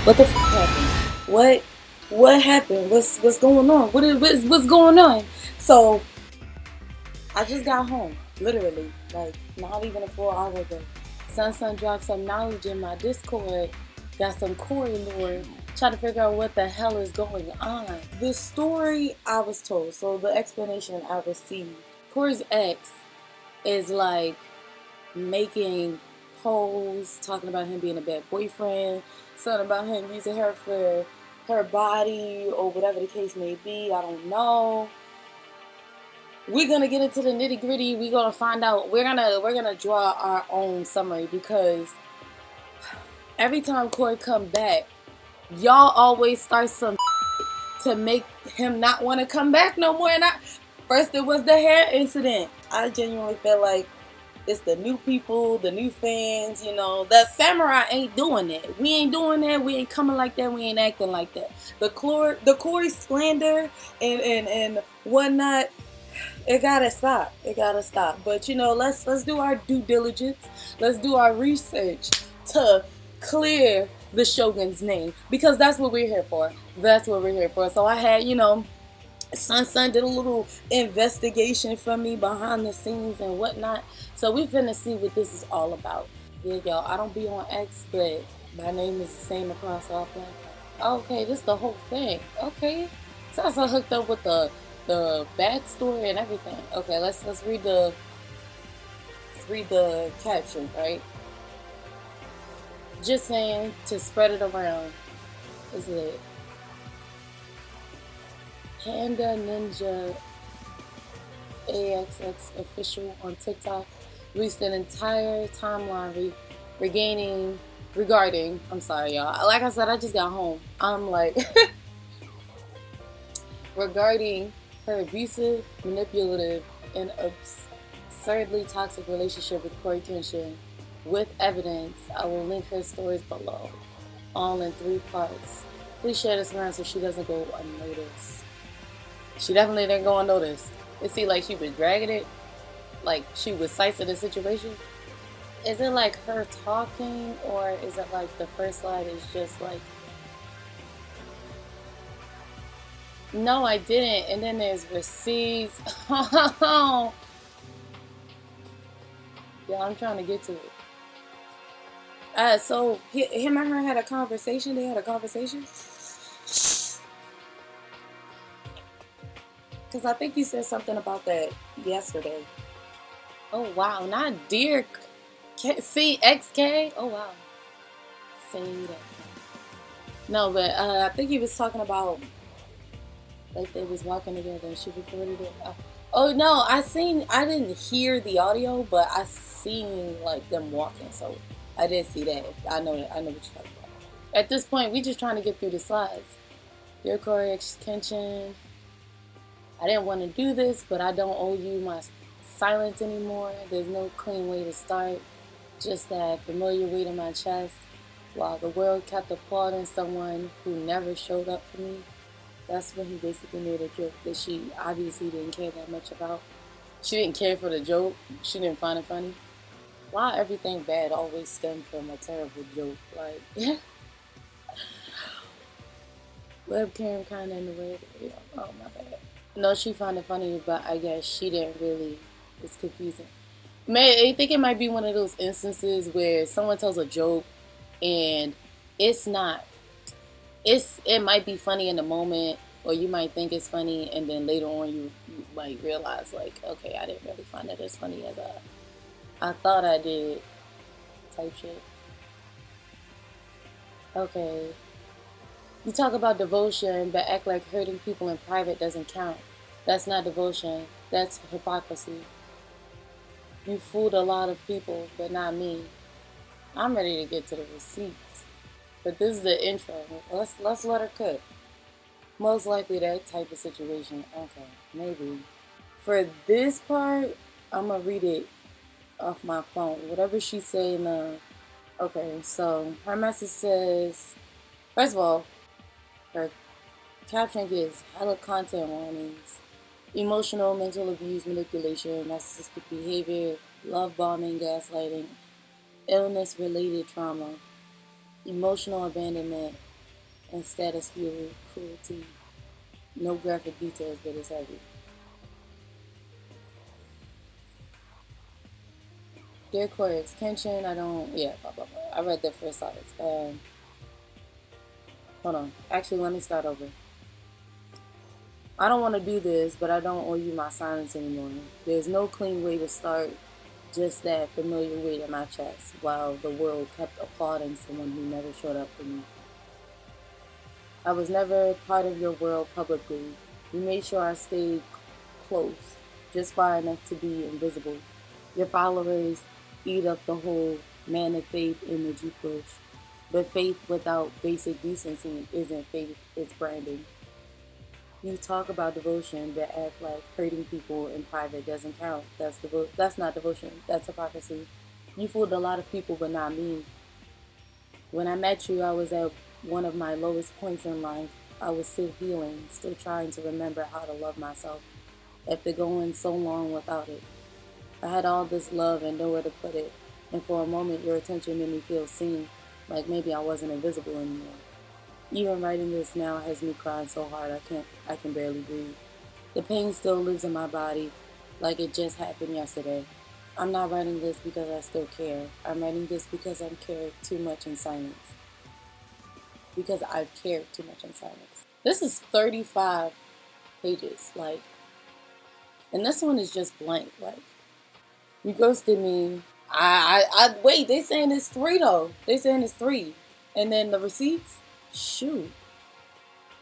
What the happened? What happened? What's going on? What's going on? So I just got home, literally, like not even a full hour ago. Sun dropped some knowledge in my Discord. Got some Cory lore. Trying to figure out what the hell is going on. The story I was told, so the explanation I received. Cory's ex is like making posts, talking about him being a bad boyfriend, something about him using her for her body or whatever the case may be. I don't know. We're gonna get into the nitty gritty. We're gonna find out. We're gonna draw our own summary because every time Cory come back, y'all always start some to make him not want to come back no more. And first it was the hair incident. I genuinely feel like it's the new people, the new fans, The samurai ain't doing that. We ain't doing that. We ain't coming like that. We ain't acting like that. The Cory slander and whatnot, it gotta stop. It gotta stop. But let's do our due diligence. Let's do our research to clear the Shogun's name, because that's what we're here for. That's what we're here for. So I had, Sun did a little investigation for me behind the scenes and whatnot. So we finna see what this is all about. Yeah, y'all, I don't be on X, but my name is the same across all platforms. Okay, this is the whole thing. Okay. So I hooked up with the backstory and everything. Okay, let's read the caption, right? Just saying to spread it around. Is it Panda Ninja AXX official on TikTok released an entire timeline regarding. I'm sorry, y'all. Like I said, I just got home. I'm like regarding her abusive, manipulative, and absurdly toxic relationship with Cory Kenshin. With evidence, I will link her stories below, all in 3 parts. Please share this around so she doesn't go unnoticed. She definitely didn't go unnoticed. It seemed like she was dragging it, like she was slicing the situation. Is it like her talking, or is it like the first slide is just like, no, I didn't, and then there's receipts. Yeah, I'm trying to get to it. So him and her had a conversation. They had a conversation. Because I think you said something about that yesterday. Oh, wow. Not dear CXK. Oh, wow. Say that. No, but I think he was talking about, like, they was walking together and she recorded it. Oh, no. I didn't hear the audio, but I seen, like, them walking. So I did see that. I know what you're talking about. At this point, we just trying to get through the slides. Dear Cory Kenshin, I didn't want to do this, but I don't owe you my silence anymore. There's no clean way to start. Just that familiar weight in my chest. While the world kept applauding someone who never showed up for me. That's when he basically made a joke that she obviously didn't care that much about. She didn't care for the joke. She didn't find it funny. Why everything bad always stemmed from a terrible joke? Like, webcam kind of in the way. Oh, my bad. No, she found it funny, but I guess she didn't really. It's confusing. I think it might be one of those instances where someone tells a joke and it's not. It might be funny in the moment, or you might think it's funny, and then later on you might realize, like, okay, I didn't really find it as funny as I thought I did. Type shit. Okay. You talk about devotion, but act like hurting people in private doesn't count. That's not devotion. That's hypocrisy. You fooled a lot of people, but not me. I'm ready to get to the receipts. But this is the intro. Let's let her cook. Most likely that type of situation. Okay, maybe. For this part, I'm going to read it off my phone. Whatever she's saying. Okay, so her message says, first of all, her caption gives hella content warnings. Emotional, mental abuse, manipulation, narcissistic behavior, love bombing, gaslighting, illness-related trauma, emotional abandonment, and status fuel cruelty. No graphic details, but it's heavy. Dear Cory, it's Kenshin. I don't. Yeah, blah, blah, blah. I read the first slides. Hold on. Actually, let me start over. I don't want to do this, but I don't owe you my silence anymore. There's no clean way to start, just that familiar weight in my chest, while the world kept applauding someone who never showed up for me. I was never part of your world publicly. You made sure I stayed close, just far enough to be invisible. Your followers eat up the whole man of faith image you push. But faith without basic decency isn't faith, it's branding. You talk about devotion, but act like hurting people in private doesn't count. That's not devotion. That's hypocrisy. You fooled a lot of people, but not me. When I met you, I was at one of my lowest points in life. I was still healing, still trying to remember how to love myself after going so long without it. I had all this love and nowhere to put it, and for a moment your attention made me feel seen, like maybe I wasn't invisible anymore. Even writing this now has me crying so hard I can barely breathe. The pain still lives in my body, like it just happened yesterday. I'm not writing this because I still care. I'm writing this because I've cared too much in silence. Because I've cared too much in silence. This is 35 pages, like, and this one is just blank, like, you ghosted me. I wait, they saying it's 3 though. They saying it's 3. And then the receipts, shoot,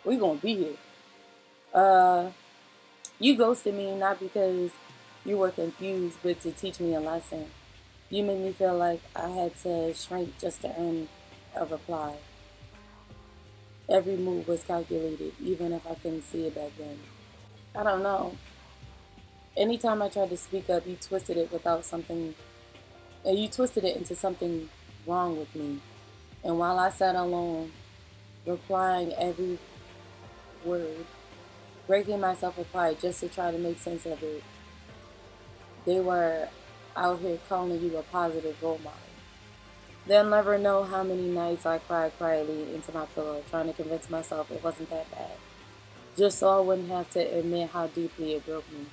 we gonna be here. You ghosted me not because you were confused, but to teach me a lesson. You made me feel like I had to shrink just to earn a reply. Every move was calculated, even if I couldn't see it back then. I don't know. Anytime I tried to speak up, you twisted it into something wrong with me. And while I sat alone, replying every word, breaking myself apart just to try to make sense of it, they were out here calling you a positive role model. They'll never know how many nights I cried quietly into my pillow, trying to convince myself it wasn't that bad, just so I wouldn't have to admit how deeply it broke me.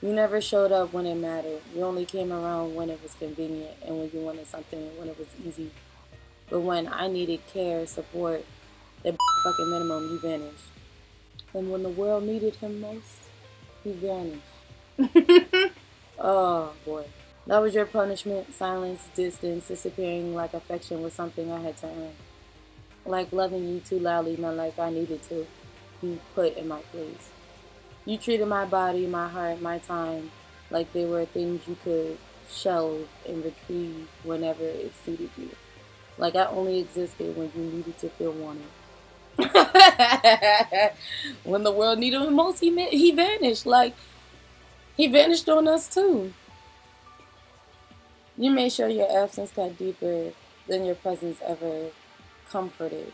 You never showed up when it mattered. You only came around when it was convenient and when you wanted something and when it was easy. But when I needed care, support, the fucking minimum, you vanished. And when the world needed him most, he vanished. Oh boy. That was your punishment, silence, distance, disappearing like affection was something I had to earn. Like loving you too loudly, not like I needed to be put in my place. You treated my body, my heart, my time like they were things you could shelve and retrieve whenever it suited you. Like I only existed when you needed to feel wanted. When the world needed him most, he vanished. Like, he vanished on us too. You made sure your absence got deeper than your presence ever comforted.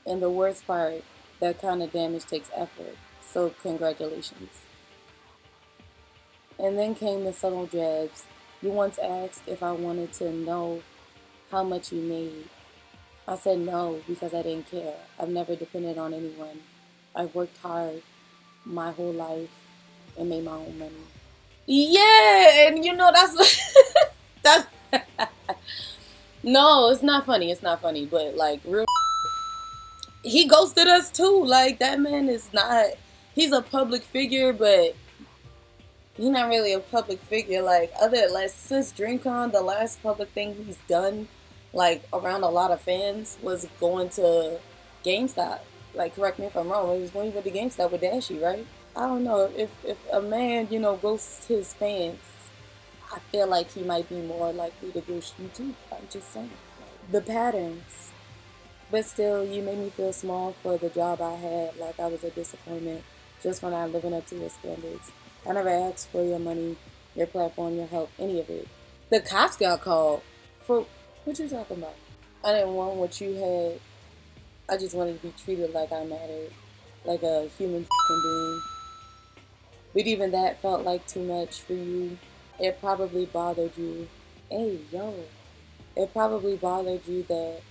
And the worst part, that kind of damage takes effort. So congratulations. And then came the subtle jabs. You once asked if I wanted to know how much you made. I said no because I didn't care. I've never depended on anyone. I've worked hard my whole life and made my own money. Yeah, and you know that's that's no, it's not funny. It's not funny, but like real, he ghosted us too. Like that man is not. He's a public figure, but he's not really a public figure. Like since DreamCon, the last public thing he's done, like around a lot of fans, was going to GameStop. Like, correct me if I'm wrong. It was when he went to GameStop with Dashy, right? I don't know if a man, ghosts his fans. I feel like he might be more likely to ghost you too. I'm just saying. The patterns. But still, you made me feel small for the job I had, like I was a disappointment just for not living up to your standards. I never asked for your money, your platform, your help, any of it. The cops got called. For what you talking about? I didn't want what you had. I just wanted to be treated like I mattered, like a human being. But even that felt like too much for you. It probably bothered you. Hey, yo. It probably bothered you that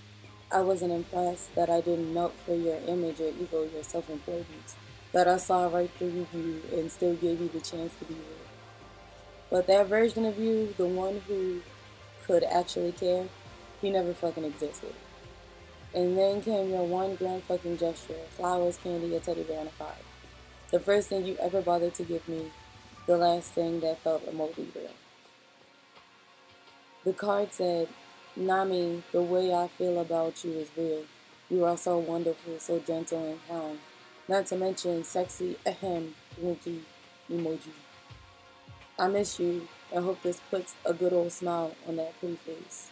I wasn't impressed that I didn't melt for your image, your ego, your self-importance. That I saw right through you and still gave you the chance to be real. But that version of you, the one who could actually care, he never fucking existed. And then came your one grand fucking gesture, flowers, candy, a teddy bear, and a card. The first thing you ever bothered to give me, the last thing that felt remotely real. The card said, Nami, the way I feel about you is real. You are so wonderful, so gentle and kind. Not to mention sexy, ahem, winky emoji. I miss you. I hope this puts a good old smile on that pretty face.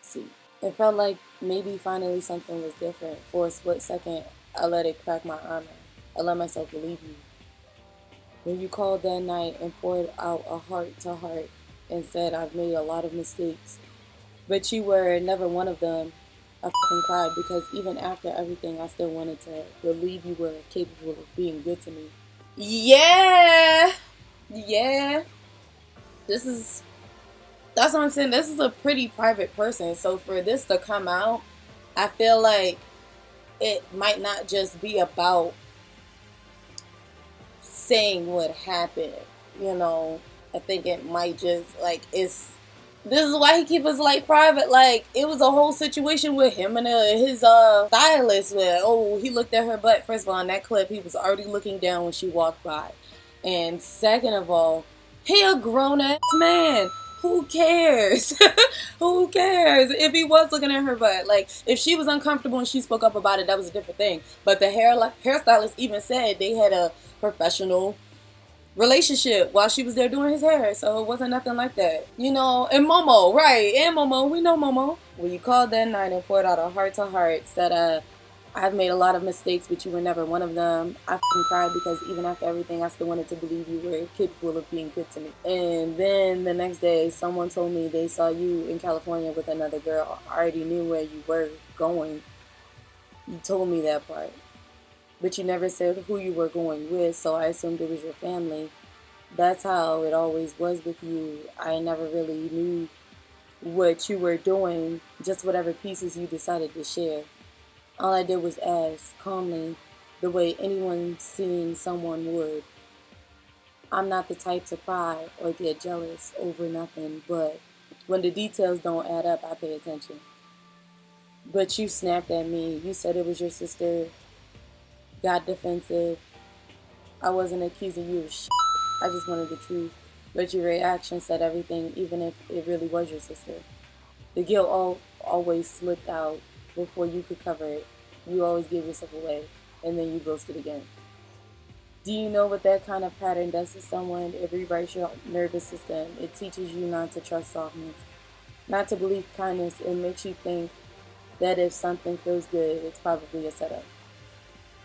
See. It felt like maybe finally something was different. For a split second, I let it crack my armor. I let myself believe you. When you called that night and poured out a heart to heart and said I've made a lot of mistakes, but you were never one of them, I fucking cried because even after everything, I still wanted to believe you were capable of being good to me. Yeah! Yeah. That's what I'm saying. This is a pretty private person. So for this to come out, I feel like it might not just be about saying what happened. You know, I think it might just like this is why he keep his life private. Like it was a whole situation with him and his stylist where he looked at her butt. First of all, in that clip, he was already looking down when she walked by, and second of all, he a grown ass man. Who cares? Who cares if he was looking at her butt? Like if she was uncomfortable and she spoke up about it, that was a different thing. But the hairstylist even said they had a professional relationship while she was there doing his hair, so it wasn't nothing like that. You know, and Momo, right, and Momo, we know Momo. When you called that night and poured out a heart to heart, said, I've made a lot of mistakes, but you were never one of them. I fucking cried because even after everything, I still wanted to believe you were capable of being good to me. And then the next day, someone told me they saw you in California with another girl. I already knew where you were going. You told me that part. But you never said who you were going with, so I assumed it was your family. That's how it always was with you. I never really knew what you were doing, just whatever pieces you decided to share. All I did was ask, calmly, the way anyone seeing someone would. I'm not the type to cry or get jealous over nothing, but when the details don't add up, I pay attention. But you snapped at me. You said it was your sister, got defensive. I wasn't accusing you of shit. I just wanted the truth. But your reaction said everything, even if it really was your sister. The guilt always slipped out before you could cover it. You always give yourself away, and then you ghosted again. Do you know what that kind of pattern does to someone? It rewrites your nervous system. It teaches you not to trust softness, not to believe kindness. It makes you think that if something feels good, it's probably a setup.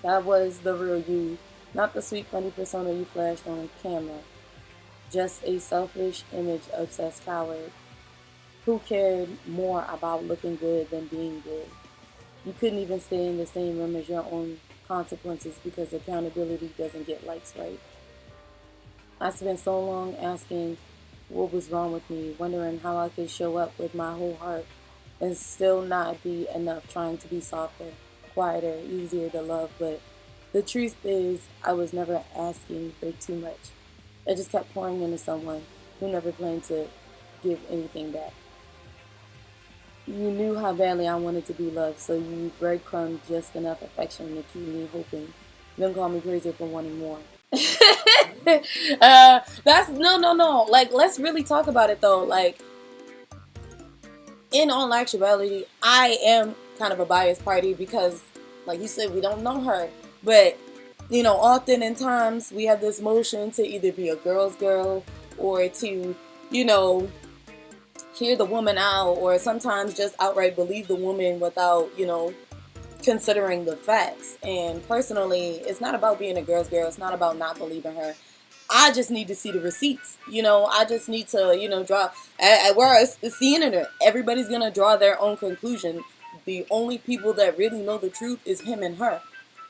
That was the real you, not the sweet, funny persona you flashed on camera. Just a selfish, image-obsessed coward who cared more about looking good than being good. You couldn't even stay in the same room as your own consequences because accountability doesn't get likes, right? I spent so long asking what was wrong with me, wondering how I could show up with my whole heart and still not be enough, trying to be softer, quieter, easier to love. But the truth is, I was never asking for too much. I just kept pouring into someone who never planned to give anything back. You knew how badly I wanted to be loved, so you breadcrumbed just enough affection to keep me hoping. Don't call me crazy for wanting more. That's no. Like, let's really talk about it though. Like, in all actuality, I am kind of a biased party because, like you said, we don't know her. But, you know, often in times we have this motion to either be a girl's girl or to, you know, hear the woman out, or sometimes just outright believe the woman without, you know, considering the facts. And personally, it's not about being a girl's girl. It's not about not believing her. I just need to see the receipts. You know, I just need to, you know, draw. Whereas it's the internet. Everybody's going to draw their own conclusion. The only people that really know the truth is him and her.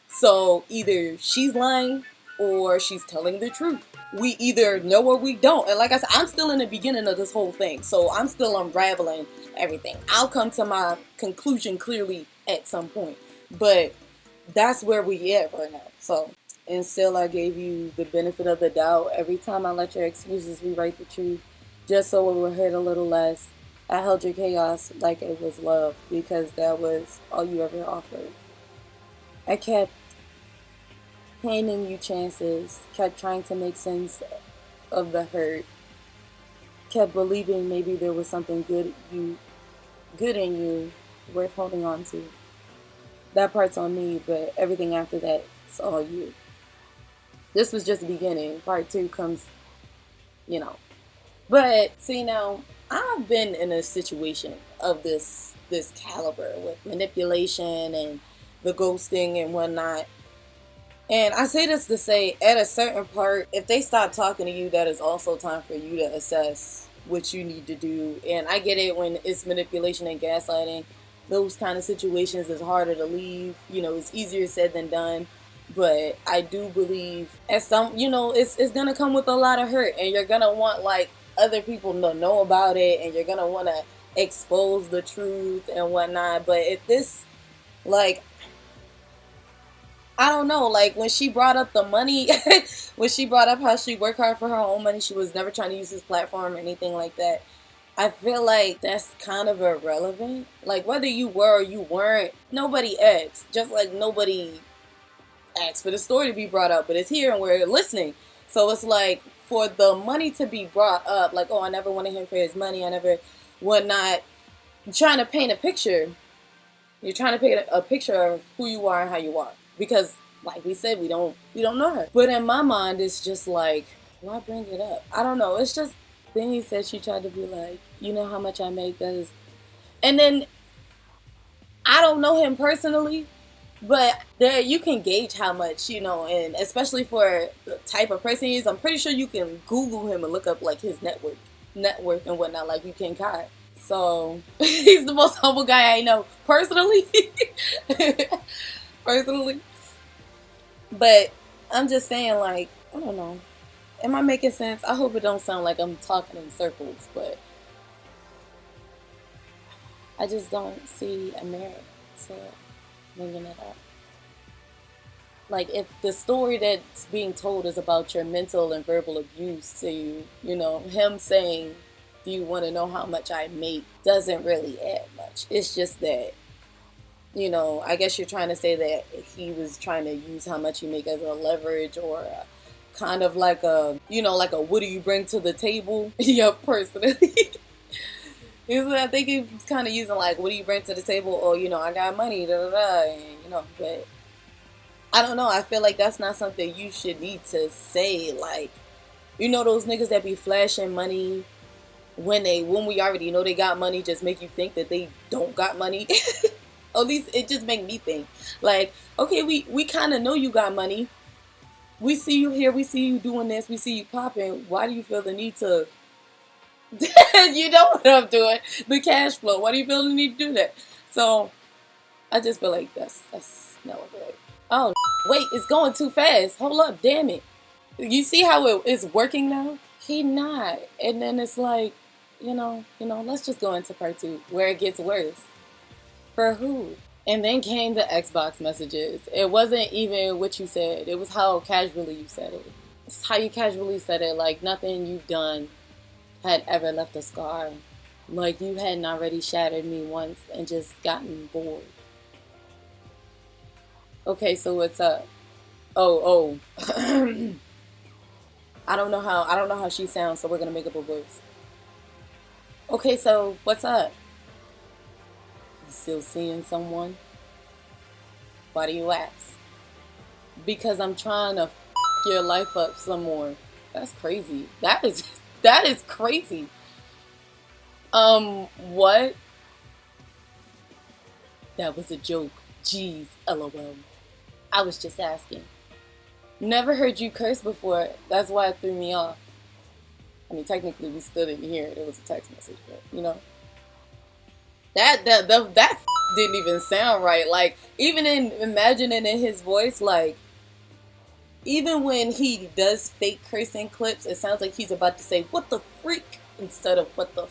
So either she's lying or she's telling the truth. we either know or we don't. And like I said, I'm still in the beginning of this whole thing, so I'm still unraveling everything. I'll come to my conclusion clearly at some point, but that's where we at right now. So, and still I gave you the benefit of the doubt. Every time I let your excuses rewrite the truth, just so it would hurt a little less. I held your chaos like it was love, because that was all you ever offered. I kept handing you chances, kept trying to make sense of the hurt, kept believing maybe there was something good in you worth holding on to. That part's on me, but everything after that is all you. This was just the beginning. Part 2 comes, you know. But see, now I've been in a situation of this caliber with manipulation and the ghosting and whatnot. And I say this to say, at a certain part, if they stop talking to you, that is also time for you to assess what you need to do. And I get it when it's manipulation and gaslighting. Those kind of situations is harder to leave. You know, it's easier said than done. But I do believe at some, you know, it's going to come with a lot of hurt. And you're going to want, like, other people to know about it. And you're going to want to expose the truth and whatnot. But if this, like, I don't know, like when she brought up the money, when she brought up how she worked hard for her own money, she was never trying to use his platform or anything like that. I feel like that's kind of irrelevant. Like whether you were or you weren't, nobody asked. Just like nobody asked for the story to be brought up, but it's here and we're listening. So it's like for the money to be brought up, like, oh, I never wanted him for his money, I never whatnot. You're trying to paint a picture. You're trying to paint a picture of who you are and how you are. Because, like we said, we don't know her. But in my mind, it's just like, why bring it up? I don't know. It's just, then he said she tried to be like, you know how much I make? That is, and then, I don't know him personally, but there you can gauge how much, you know, and especially for the type of person he is, I'm pretty sure you can Google him and look up, like, his net worth and whatnot, like you can Kai. So, he's the most humble guy I know, personally. Personally. But I'm just saying, like, I don't know. Am I making sense? I hope it don't sound like I'm talking in circles, but I just don't see a merit to bringing it up. Like, if the story that's being told is about your mental and verbal abuse to you, you know, him saying, do you want to know how much I make, doesn't really add much. It's just that, you know, I guess you're trying to say that he was trying to use how much you make as a leverage or a, kind of like a, you know, like a what do you bring to the table? Yeah, personally. I think he was kind of using like, what do you bring to the table? Or, you know, I got money, da da da, and, you know, but I don't know. I feel like that's not something you should need to say. Like, you know, those niggas that be flashing money when we already know they got money, just make you think that they don't got money. At least it just make me think. Like, okay, we kind of know you got money. We see you here. We see you doing this. We see you popping. Why do you feel the need to... You know what I'm doing. The cash flow. Why do you feel the need to do that? So, I just feel like that's not right. Oh, wait. It's going too fast. Hold up. Damn it. You see how it is working now? He not. And then it's like, you know, let's just go into part 2 where it gets worse. For who? And then came the Xbox messages. It wasn't even what you said. It was how casually you said it. It's how you casually said it. Like nothing you've done had ever left a scar. Like you hadn't already shattered me once and just gotten bored. Okay, so what's up? Oh. I don't know how she sounds, so we're gonna make up a voice. Okay, so what's up? You still seeing someone? Why do you ask? Because I'm trying to your life up some more. That's crazy. That is crazy. What? That was a joke. Jeez, LOL. I was just asking. Never heard you curse before. That's why it threw me off. I mean, technically we still didn't hear it. It was a text message, but you know. That didn't even sound right. Like, even in imagining in his voice, like, Even when he does fake cursing clips, it sounds like he's about to say "what the freak" instead of "what the,"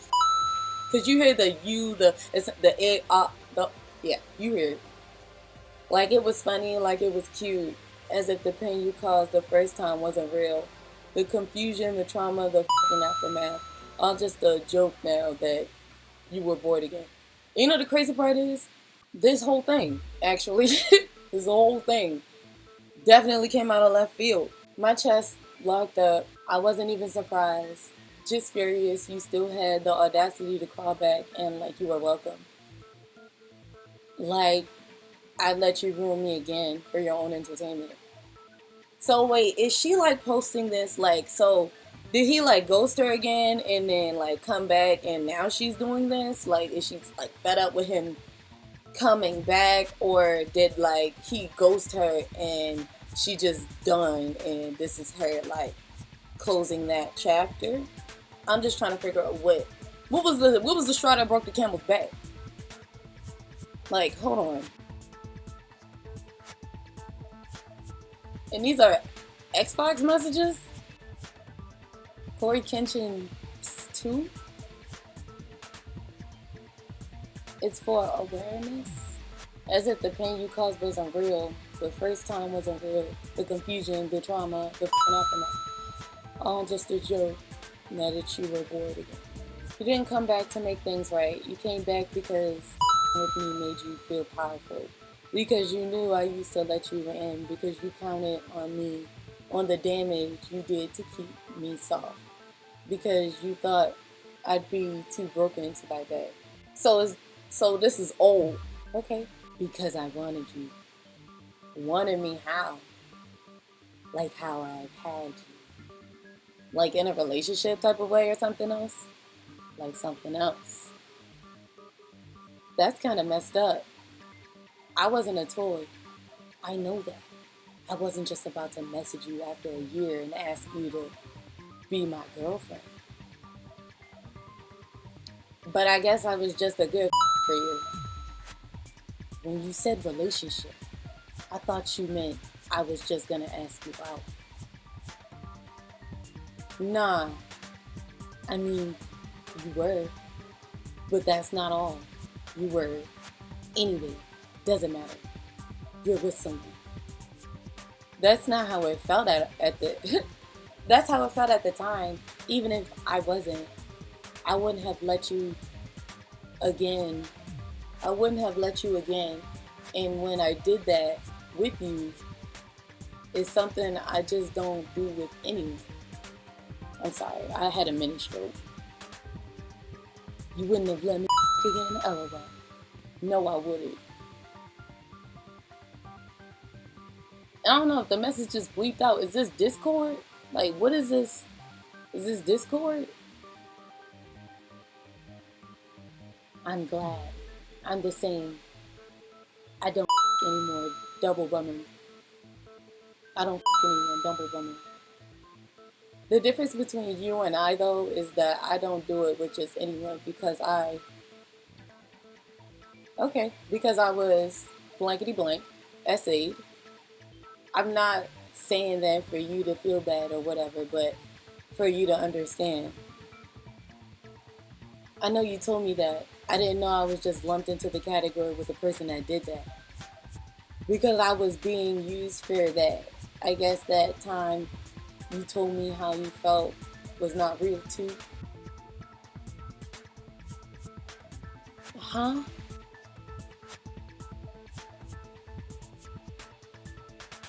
because you hear the "you," it's the "it," the yeah, you hear it. Like it was funny, like it was cute, as if the pain you caused the first time wasn't real. The confusion, the trauma, the fucking aftermath, all just a joke now that you were bored again. You know the crazy part is this whole thing, actually, this whole thing definitely came out of left field. My chest locked up. I wasn't even surprised. Just furious. You still had the audacity to call back and like you were welcome. Like I let you ruin me again for your own entertainment. So wait, is she like posting this like so? Did he like ghost her again and then like come back and now she's doing this? Like is she like fed up with him coming back, or did like he ghost her and she just done and this is her like closing that chapter? I'm just trying to figure out what was the straw that broke the camel's back? Like, hold on. And these are Xbox messages? Cory Kenshin 2? It's for awareness? As if the pain you caused wasn't real. The first time wasn't real. The confusion, the trauma, the aftermath. All just a joke. Now that you were bored again. You didn't come back to make things right. You came back because with me made you feel powerful. Because you knew I used to let you in. Because you counted on me, on the damage you did to keep me soft. Because you thought I'd be too broken to bite back. So this is old. Okay. Because I wanted you. Wanted me how? Like how I've had you. Like in a relationship type of way or something else? Like something else. That's kind of messed up. I wasn't a toy. I know that. I wasn't just about to message you after a year and ask you to be my girlfriend. But I guess I was just a good for you. When you said relationship, I thought you meant I was just gonna ask you out. Nah, I mean, you were, but that's not all. You were. Anyway, doesn't matter. You're with someone. That's not how it felt at the. That's how it felt at the time. Even if I wasn't, I wouldn't have let you again. I wouldn't have let you again. And when I did that with you, it's something I just don't do with anyone. I'm sorry, I had a mini stroke. You wouldn't have let me again, LOL. No, I wouldn't. I don't know if the message just bleeped out. Is this Discord? Like, what is this? Is this Discord? I'm glad. I'm the same. I don't anymore. Double bumming. I don't anymore. Double bumming. The difference between you and I, though, is that I don't do it with just anyone because I was blankety blank, essayed. I'm not saying that for you to feel bad or whatever, but for you to understand. I know you told me that. I didn't know I was just lumped into the category with the person that did that. Because I was being used for that. I guess that time you told me how you felt was not real too. Huh?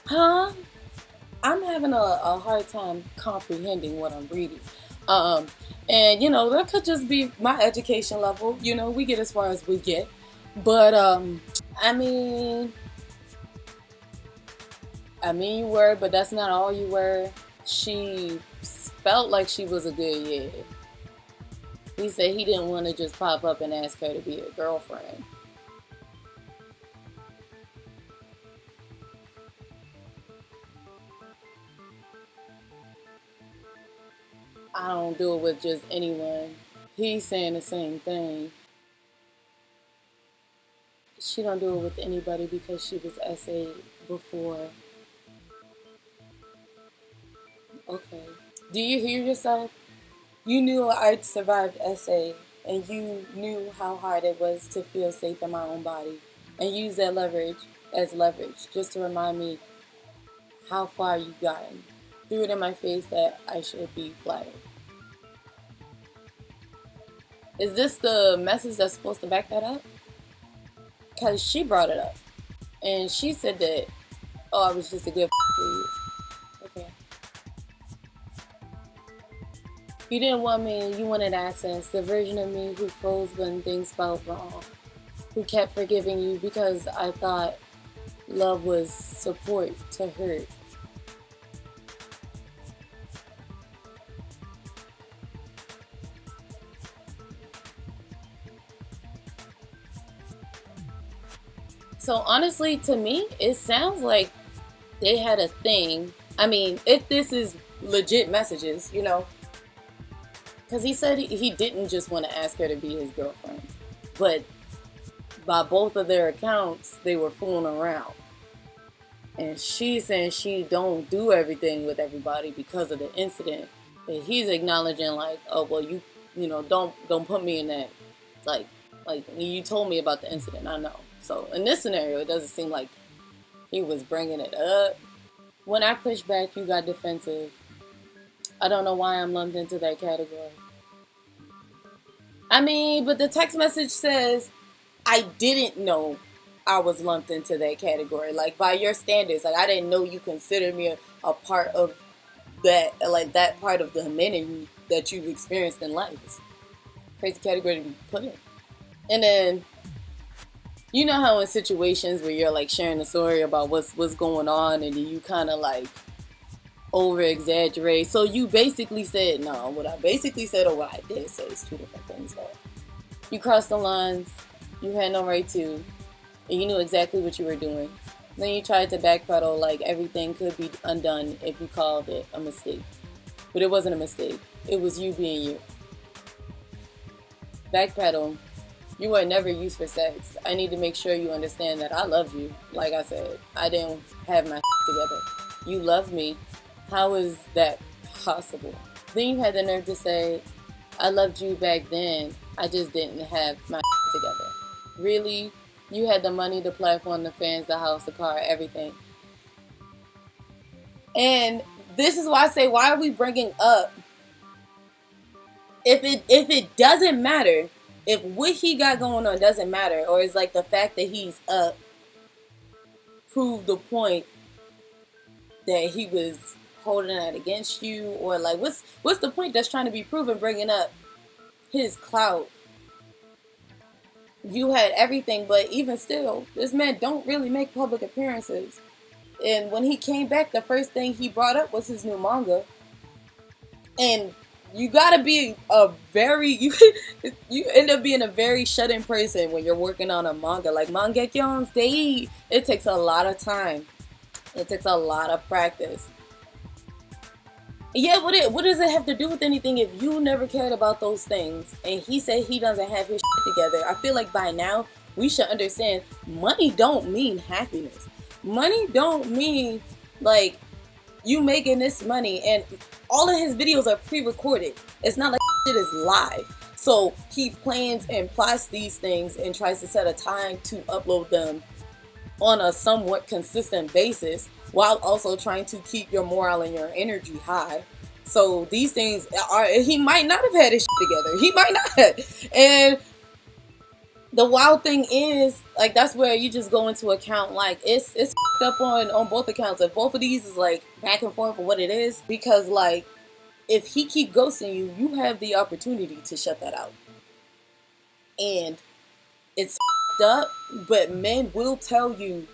Huh? I'm having a hard time comprehending what I'm reading. Um, and that could just be my education level. We get as far as we get. But I mean, you were, but that's not all you were. She felt like she was a good yeah. He said he didn't want to just pop up and ask her to be a girlfriend. I don't do it with just anyone. He's saying the same thing. She don't do it with anybody because she was SA before. Okay. Do you hear yourself? You knew I'd survived SA, and you knew how hard it was to feel safe in my own body, and use that leverage as leverage just to remind me how far you've gotten. Threw it in my face that I should be flattered. Is this the message that's supposed to back that up? Because she brought it up. And she said that, oh, I was just a good for you. Okay. You didn't want me, you wanted access. The version of me who froze when things felt wrong. Who kept forgiving you because I thought love was support to hurt. So honestly, to me, it sounds like they had a thing. I mean, if this is legit messages, because he said he didn't just want to ask her to be his girlfriend, but by both of their accounts, they were fooling around. And she's saying she don't do everything with everybody because of the incident. And he's acknowledging like, oh well, don't put me in that. Like you told me about the incident. I know. So in this scenario, it doesn't seem like he was bringing it up. When I pushed back, you got defensive. I don't know why I'm lumped into that category. I mean, but the text message says I didn't know I was lumped into that category. Like by your standards, like I didn't know you considered me a part of that, like that part of the amenity that you've experienced in life. It's a crazy category to be put in. And then you know how in situations where you're like sharing a story about what's going on, and then you kind of like over exaggerate. So you basically said no. What I basically said or what I did say is two different things. Though you crossed the lines you had no right to, and you knew exactly what you were doing. Then you tried to backpedal like everything could be undone if you called it a mistake. But it wasn't a mistake. It was you being you. Backpedal. You were never used for sex. I need to make sure you understand that I loved you. Like I said, I didn't have my together. You loved me. How is that possible? Then you had the nerve to say, I loved you back then. I just didn't have my together. Really? You had the money, the platform, the fans, the house, the car, everything. And this is why I say, why are we bringing up if it doesn't matter, if what he got going on doesn't matter, or it's like the fact that he's up prove the point that he was holding that against you, or like what's the point that's trying to be proven bringing up his clout? You had everything, but even still, this man don't really make public appearances. And when he came back, the first thing he brought up was his new manga. And you gotta be a very you end up being a very shut-in person when you're working on a manga. Like mangakyons, it takes a lot of time. It takes a lot of practice. Yeah, what does it have to do with anything if you never cared about those things? And he said he doesn't have his shit together. I feel like by now we should understand money don't mean happiness. Money don't mean like you making this money, and all of his videos are pre-recorded. It's not like shit is live. So he plans and plots these things and tries to set a time to upload them on a somewhat consistent basis while also trying to keep your morale and your energy high. So these things he might not have had his shit together. He might not have. And the wild thing is, like, that's where you just go into account, like, it's up on both accounts. If both of these is, like, back and forth for what it is, because, like, if he keep ghosting you, you have the opportunity to shut that out. And it's up, but men will tell you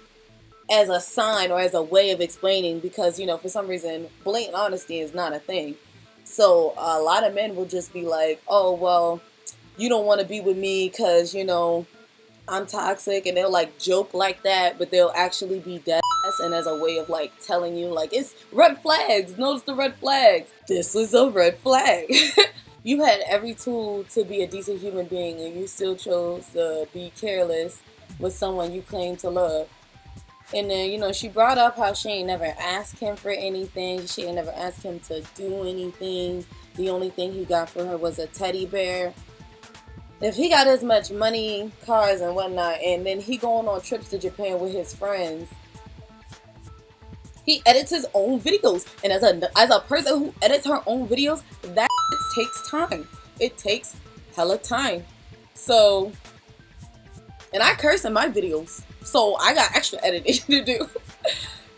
as a sign or as a way of explaining, because, for some reason, blatant honesty is not a thing. So a lot of men will just be like, oh, well, you don't want to be with me because, I'm toxic, and they'll like joke like that, but they'll actually be dead ass, and as a way of like telling you, like, it's red flags, notice the red flags. This was a red flag. You had every tool to be a decent human being, and you still chose to be careless with someone you claim to love. And then, she brought up how she ain't never asked him for anything. She ain't never asked him to do anything. The only thing he got for her was a teddy bear. If he got as much money, cars, and whatnot, and then he going on trips to Japan with his friends, he edits his own videos. And as a person who edits her own videos, that takes time. It takes hella time. So, and I curse in my videos, so I got extra editing to do.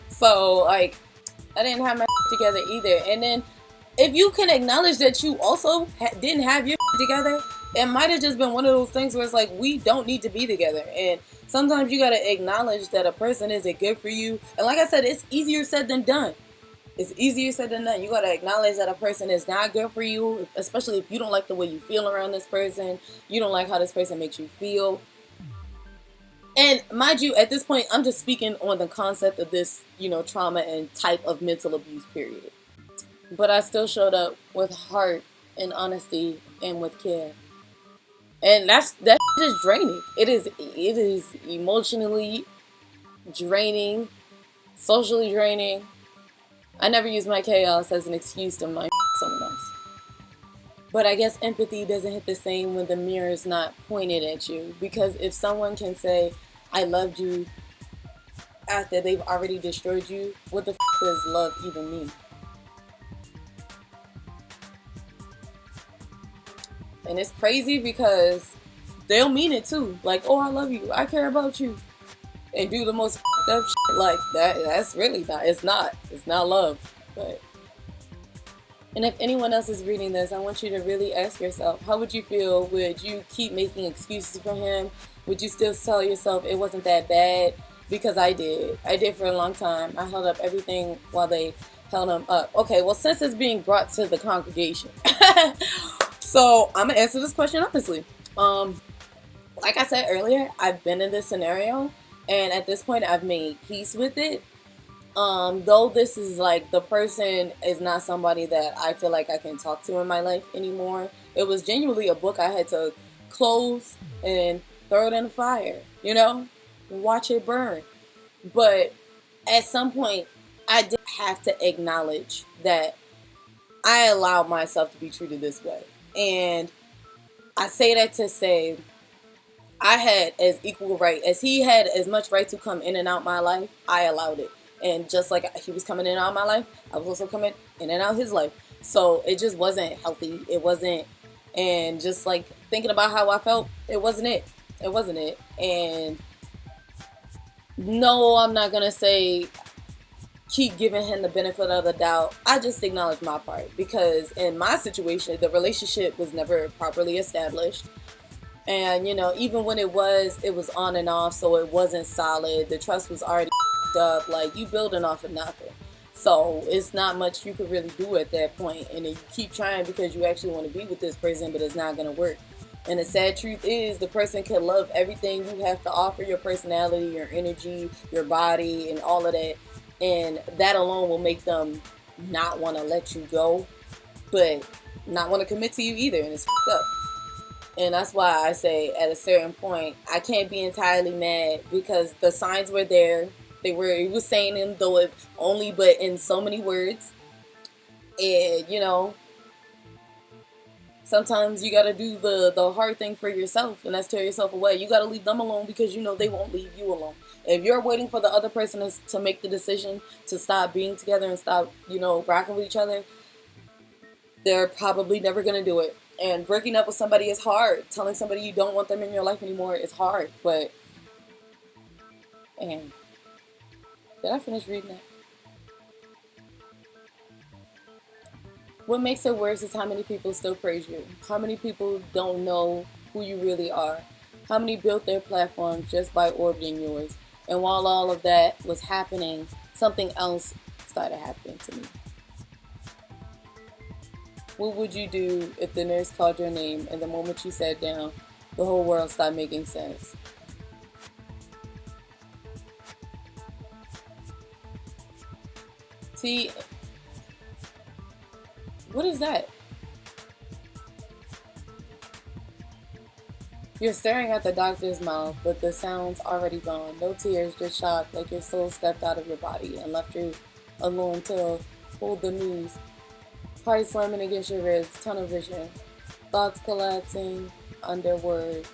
So, like, I didn't have my together either. And then, if you can acknowledge that you also didn't have your together, it might have just been one of those things where it's like, we don't need to be together. And sometimes you gotta acknowledge that a person isn't good for you. And like I said, it's easier said than done. It's easier said than done. You gotta acknowledge that a person is not good for you, especially if you don't like the way you feel around this person. You don't like how this person makes you feel. And mind you, at this point, I'm just speaking on the concept of this, trauma and type of mental abuse, period. But I still showed up with heart and honesty and with care. And that's just draining. It is emotionally draining, socially draining. I never use my chaos as an excuse to mind someone else. But I guess empathy doesn't hit the same when the mirror is not pointed at you. Because if someone can say, I loved you, after they've already destroyed you, what the does love even mean? And it's crazy because they'll mean it too. Like, oh, I love you, I care about you. And do the most up shit like that. That's really not, it's not love. But, and if anyone else is reading this, I want you to really ask yourself, how would you feel? Would you keep making excuses for him? Would you still tell yourself it wasn't that bad? Because I did for a long time. I held up everything while they held him up. Okay, well, since it's being brought to the congregation, so I'm gonna answer this question honestly. Like I said earlier, I've been in this scenario, and at this point, I've made peace with it. Though this is like, the person is not somebody that I feel like I can talk to in my life anymore. It was genuinely a book I had to close and throw it in the fire, watch it burn. But at some point, I did have to acknowledge that I allowed myself to be treated this way. And I say that to say, I had as equal right as he had as much right to come in and out my life. I allowed it. And just like he was coming in and out of my life, I was also coming in and out of his life. So it just wasn't healthy. It wasn't. And just like thinking about how I felt, it wasn't it. It wasn't it. And no, I'm not going to say keep giving him the benefit of the doubt. I just acknowledge my part. Because in my situation, the relationship was never properly established. And, even when it was on and off, so it wasn't solid. The trust was already up. Like, you building off of nothing. So it's not much you could really do at that point. And then you keep trying because you actually want to be with this person, but it's not going to work. And the sad truth is, the person can love everything you have to offer, your personality, your energy, your body, and all of that. And that alone will make them not want to let you go, but not want to commit to you either. And it's up. And that's why I say at a certain point, I can't be entirely mad because the signs were there. He was saying them, though it only but in so many words. And, sometimes you got to do the hard thing for yourself, and that's tear yourself away. You got to leave them alone because they won't leave you alone. If you're waiting for the other person to make the decision to stop being together and stop, rocking with each other, they're probably never going to do it. And breaking up with somebody is hard. Telling somebody you don't want them in your life anymore is hard. But, and did I finish reading that? What makes it worse is how many people still praise you. How many people don't know who you really are. How many built their platforms just by orbiting yours. And while all of that was happening, something else started happening to me. What would you do if the nurse called your name and the moment you sat down, the whole world started making sense? See, what is that? You're staring at the doctor's mouth, but the sound's already gone. No tears, just shock, like your soul stepped out of your body and left you alone to hold the news. Heart slamming against your ribs, tunnel vision, thoughts collapsing under words.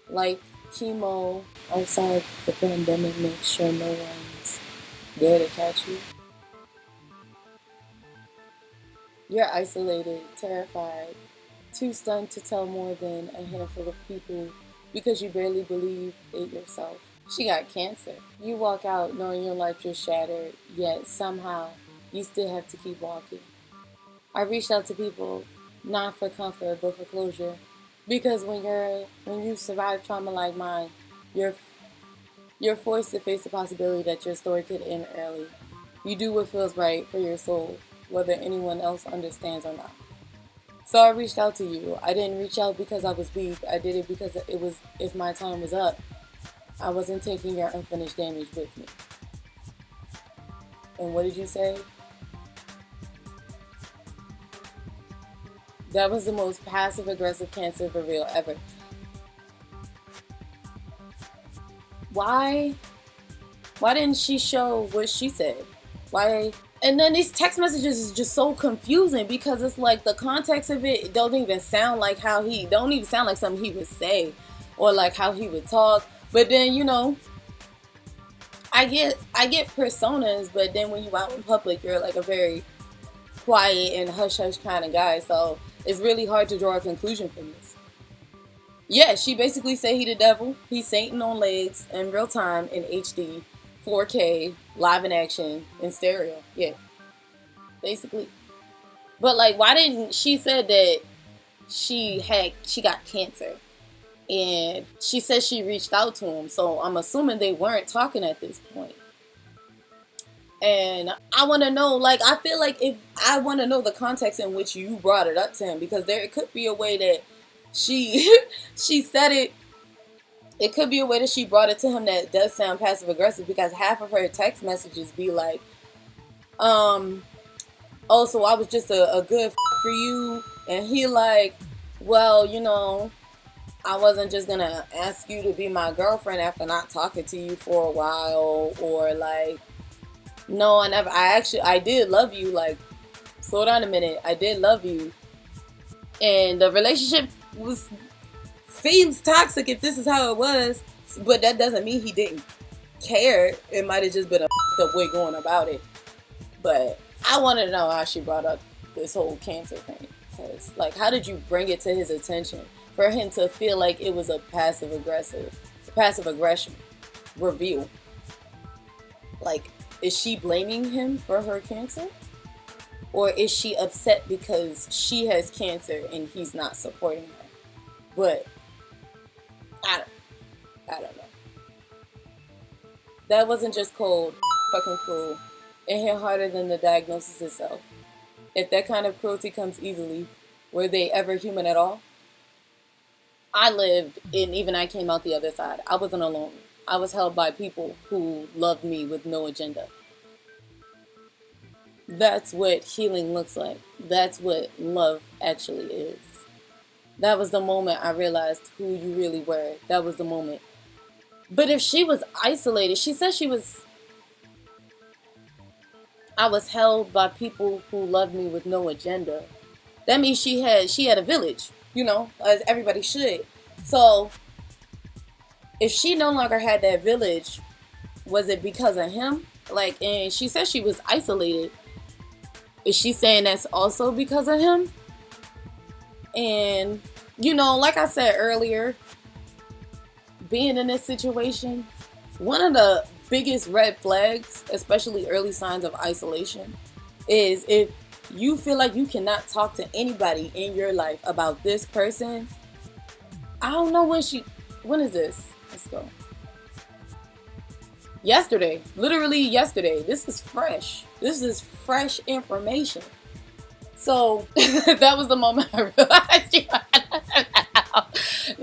Like chemo outside the pandemic makes sure no one's there to catch you. You're isolated, terrified, too stunned to tell more than a handful of people because you barely believe it yourself. She got cancer. You walk out knowing your life just shattered, yet somehow you still have to keep walking. I reached out to people, not for comfort, but for closure. Because when you survive trauma like mine, you're you're forced to face the possibility that your story could end early. You do what feels right for your soul, whether anyone else understands or not. So I reached out to you. I didn't reach out because I was weak. I did it because it was if my time was up, I wasn't taking your unfinished damage with me. And what did you say? That was the most passive aggressive cancer reveal ever. Why? Why didn't she show what she said? Why? And then these text messages is just so confusing because it's like the context of it don't even sound like don't even sound like something he would say or like how he would talk. But then I get personas, but then when you out in public, you're like a very quiet and hush hush kind of guy. So it's really hard to draw a conclusion from this. Yeah, she basically said he the devil. He's Satan on legs in real time in HD, 4K, live in action, in stereo. Yeah, basically. But like, why didn't she said that she got cancer, and she said she reached out to him. So I'm assuming they weren't talking at this point. And I want to know, like, I feel like if I want to know the context in which you brought it up to him, because there it could be a way that she she said it. It could be a way that she brought it to him that does sound passive aggressive, because half of her text messages be like, oh, so I was just a good for you, and he like, well, I wasn't just gonna ask you to be my girlfriend after not talking to you for a while, or like, no, I did love you. Like, slow down a minute. I did love you. And the relationship seems toxic if this is how it was. But that doesn't mean he didn't care. It might have just been a up way going about it. But I wanted to know how she brought up this whole cancer thing. Because, like, how did you bring it to his attention for him to feel like it was a passive aggression reveal? Like, is she blaming him for her cancer? Or is she upset because she has cancer and he's not supporting her? But I don't know. That wasn't just cold, fucking cruel. It hit harder than the diagnosis itself. If that kind of cruelty comes easily, were they ever human at all? I lived, and even I came out the other side. I wasn't alone. I was held by people who loved me with no agenda. That's what healing looks like. That's what love actually is. That was the moment I realized who you really were. That was the moment. But if she was isolated, she said I was held by people who loved me with no agenda. That means she had a village, as everybody should. So if she no longer had that village, was it because of him? Like, and she said she was isolated. Is she saying that's also because of him? And, like I said earlier, being in this situation, one of the biggest red flags, especially early signs of isolation, is if you feel like you cannot talk to anybody in your life about this person. I don't know when is this? Let's go. Yesterday, literally yesterday. This is fresh. This is fresh information. So that was the moment I realized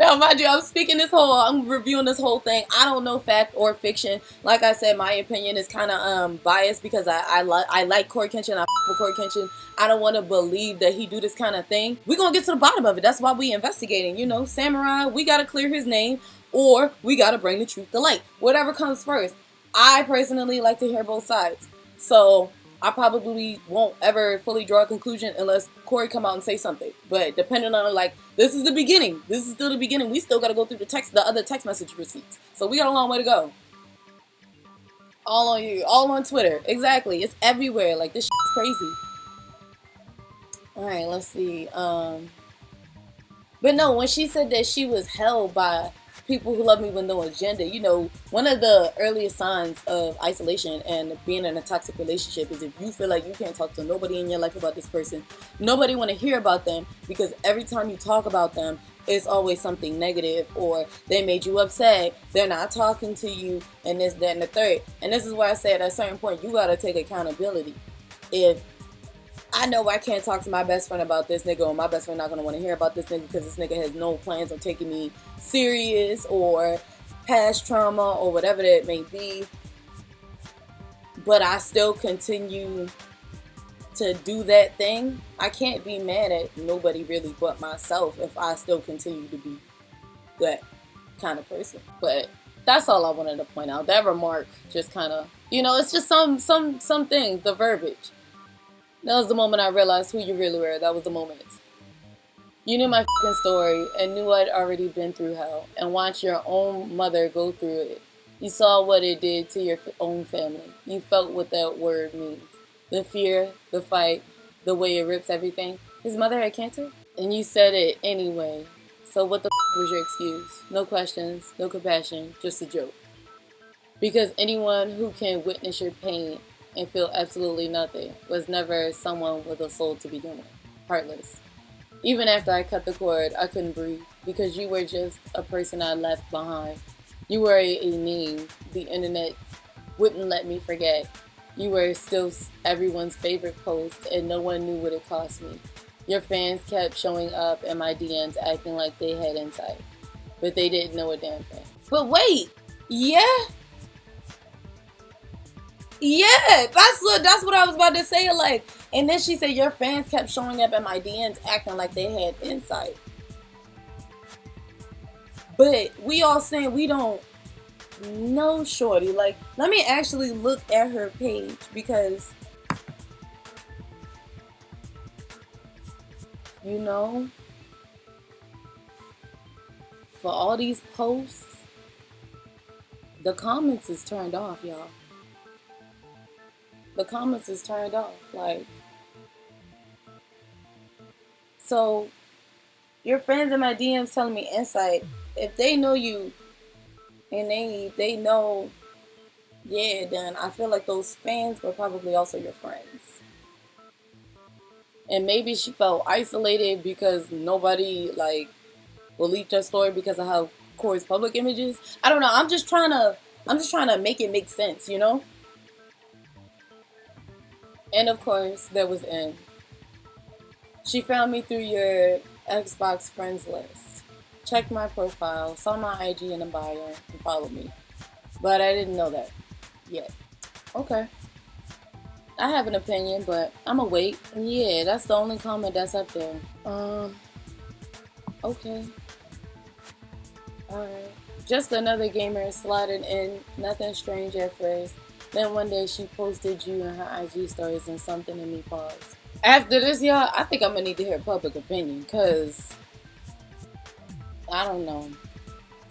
Yo, mind you, I'm reviewing this whole thing. I don't know fact or fiction. Like I said, my opinion is kind of biased because I like Cory Kenshin. I with Cory Kenshin. I don't want to believe that he do this kind of thing. We're going to get to the bottom of it. That's why we investigating. You know, Samurai, we got to clear his name or we got to bring the truth to light. Whatever comes first. I personally like to hear both sides. So I probably won't ever fully draw a conclusion unless Cory come out and say something. But depending on, like, this is the beginning. This is still the beginning. We still got to go through the other text message receipts. So we got a long way to go. All on you. All on Twitter. Exactly. It's everywhere. Like, this shit's crazy. Alright, let's see. But no, when she said that she was held by people who love me with no agenda, you know, one of the earliest signs of isolation and being in a toxic relationship is if you feel like you can't talk to nobody in your life about this person. Nobody want to hear about them because every time you talk about them, it's always something negative or they made you upset, they're not talking to you, and this, that, and the third. And this is why I said at a certain point, you got to take accountability. If I know I can't talk to my best friend about this nigga, or my best friend not gonna want to hear about this nigga because this nigga has no plans on taking me serious or past trauma or whatever that may be. But I still continue to do that thing. I can't be mad at nobody really but myself if I still continue to be that kind of person. But that's all I wanted to point out. That remark just kind of, you know, it's just some things, the verbiage. That was the moment I realized who you really were. That was the moment. You knew my fucking story and knew I'd already been through hell and watched your own mother go through it. You saw what it did to your own family. You felt what that word means. The fear, the fight, the way it rips everything. His mother had cancer? And you said it anyway. So what the was your excuse? No questions, no compassion, just a joke. Because anyone who can witness your pain and feel absolutely nothing was never someone with a soul to begin with. Heartless. Even after I cut the cord, I couldn't breathe because you were just a person I left behind. You were a meme the internet wouldn't let me forget. You were still everyone's favorite post and no one knew what it cost me. Your fans kept showing up in my DMs acting like they had insight, but they didn't know a damn thing. But wait, yeah, that's what I was about to say. Like, and then she said your fans kept showing up in my DMs acting like they had insight. But we all saying we don't know shorty. Like, let me actually look at her page because, you know, for all these posts, the comments is turned off, y'all. The comments is turned off. Like, so your friends in my DMs telling me insight. If they know you and they know, yeah, then I feel like those fans were probably also your friends. And maybe she felt isolated because nobody like will leak her story because of how Cory's public image is. I don't know. I'm just trying to make it make sense, you know? And of course, there was N. She found me through your Xbox friends list. Checked my profile, saw my IG in the bio, and followed me. But I didn't know that yet. Okay. I have an opinion, but I'ma wait. Yeah, that's the only comment that's up there. Okay. Alright. Just another gamer sliding in, nothing strange at first. Then one day she posted you in her IG stories and something in me paused. After this, y'all, I think I'm gonna need to hear public opinion, cause I don't know.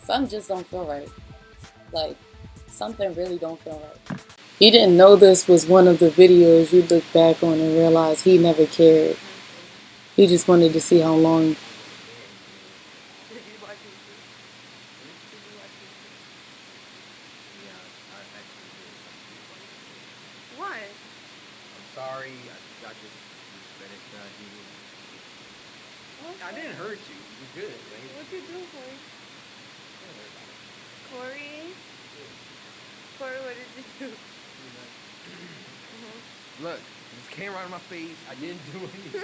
Something just don't feel right. Like, something really don't feel right. He didn't know this was one of the videos you look back on and realize he never cared. He just wanted to see how long. What? I'm sorry. I just finished I didn't hurt you. You're good, right? What'd you do, Cory? Cory? Cory, what did you do? Look, there's camera on my face. I didn't do anything.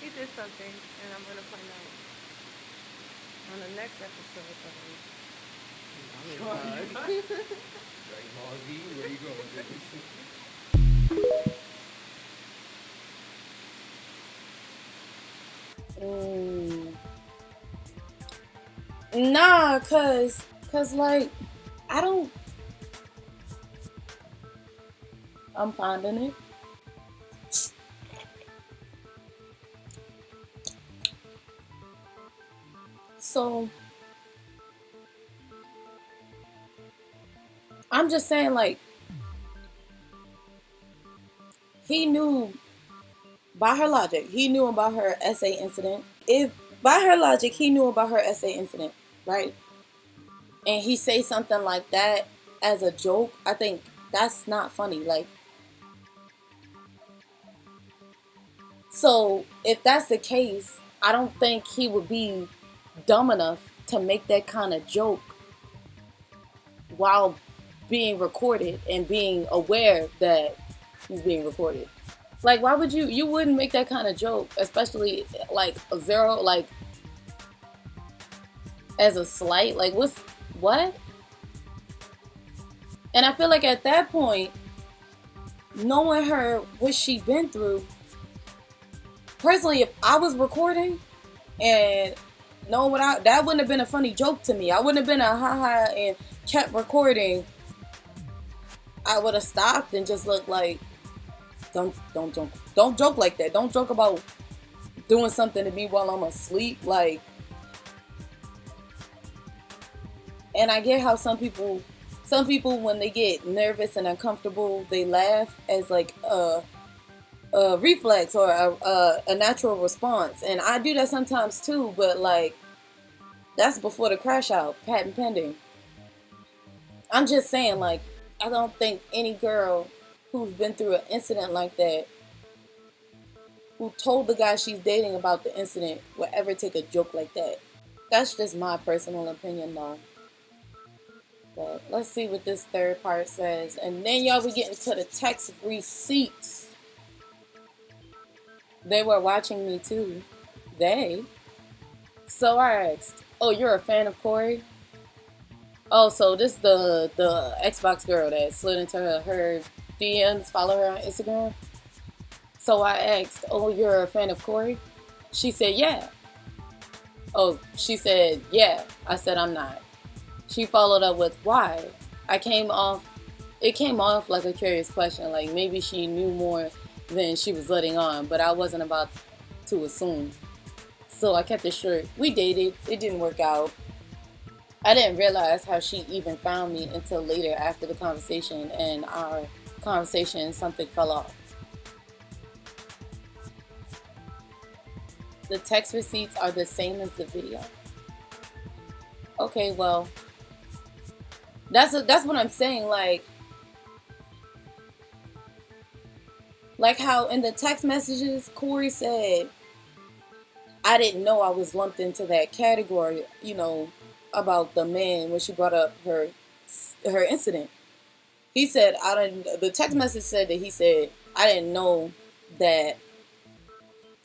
You did something, and I'm gonna find out. On the next episode, Dragon Ball Z, where you going with this? Nah, cause like, I don't. I'm finding it. So, I'm just saying, like, he knew, by her logic, he knew about her essay incident. If, by her logic, he knew about her essay incident, right? And he say something like that as a joke, I think that's not funny. Like, so if that's the case, I don't think he would be dumb enough to make that kind of joke while being recorded and being aware that he's being recorded. Like, why would you wouldn't make that kind of joke, especially like a zero, like as a slight, like what? And I feel like at that point, knowing her, what she'd been through, personally, if I was recording and knowing that wouldn't have been a funny joke to me. I wouldn't have been a haha and kept recording. I would have stopped and just looked like, don't joke like that. Don't joke about doing something to me while I'm asleep. Like, and I get how some people when they get nervous and uncomfortable, they laugh as like a reflex or a natural response, and I do that sometimes too. But like, that's before the crash out, patent pending. I'm just saying, like, I don't think any girl who's been through an incident like that, who told the guy she's dating about the incident, would ever take a joke like that. That's just my personal opinion, though. But let's see what this third part says. And then y'all be getting to the text receipts. They were watching me too. They. So I asked, oh, you're a fan of Cory? Oh, so this the Xbox girl that slid into her DMs, follow her on Instagram. So I asked, oh, you're a fan of Cory? She said, yeah. Oh, she said, yeah. I said, I'm not. She followed up with, why? It came off like a curious question, like maybe she knew more than she was letting on, but I wasn't about to assume. So I kept it short. We dated. It didn't work out. I didn't realize how she even found me until later after the conversation, and our conversation, something fell off. The text receipts are the same as the video. Okay, well, that's what I'm saying. Like how in the text messages, Cory said, I didn't know I was lumped into that category, about the man when she brought up her incident. He said, the text message said that he said, I didn't know that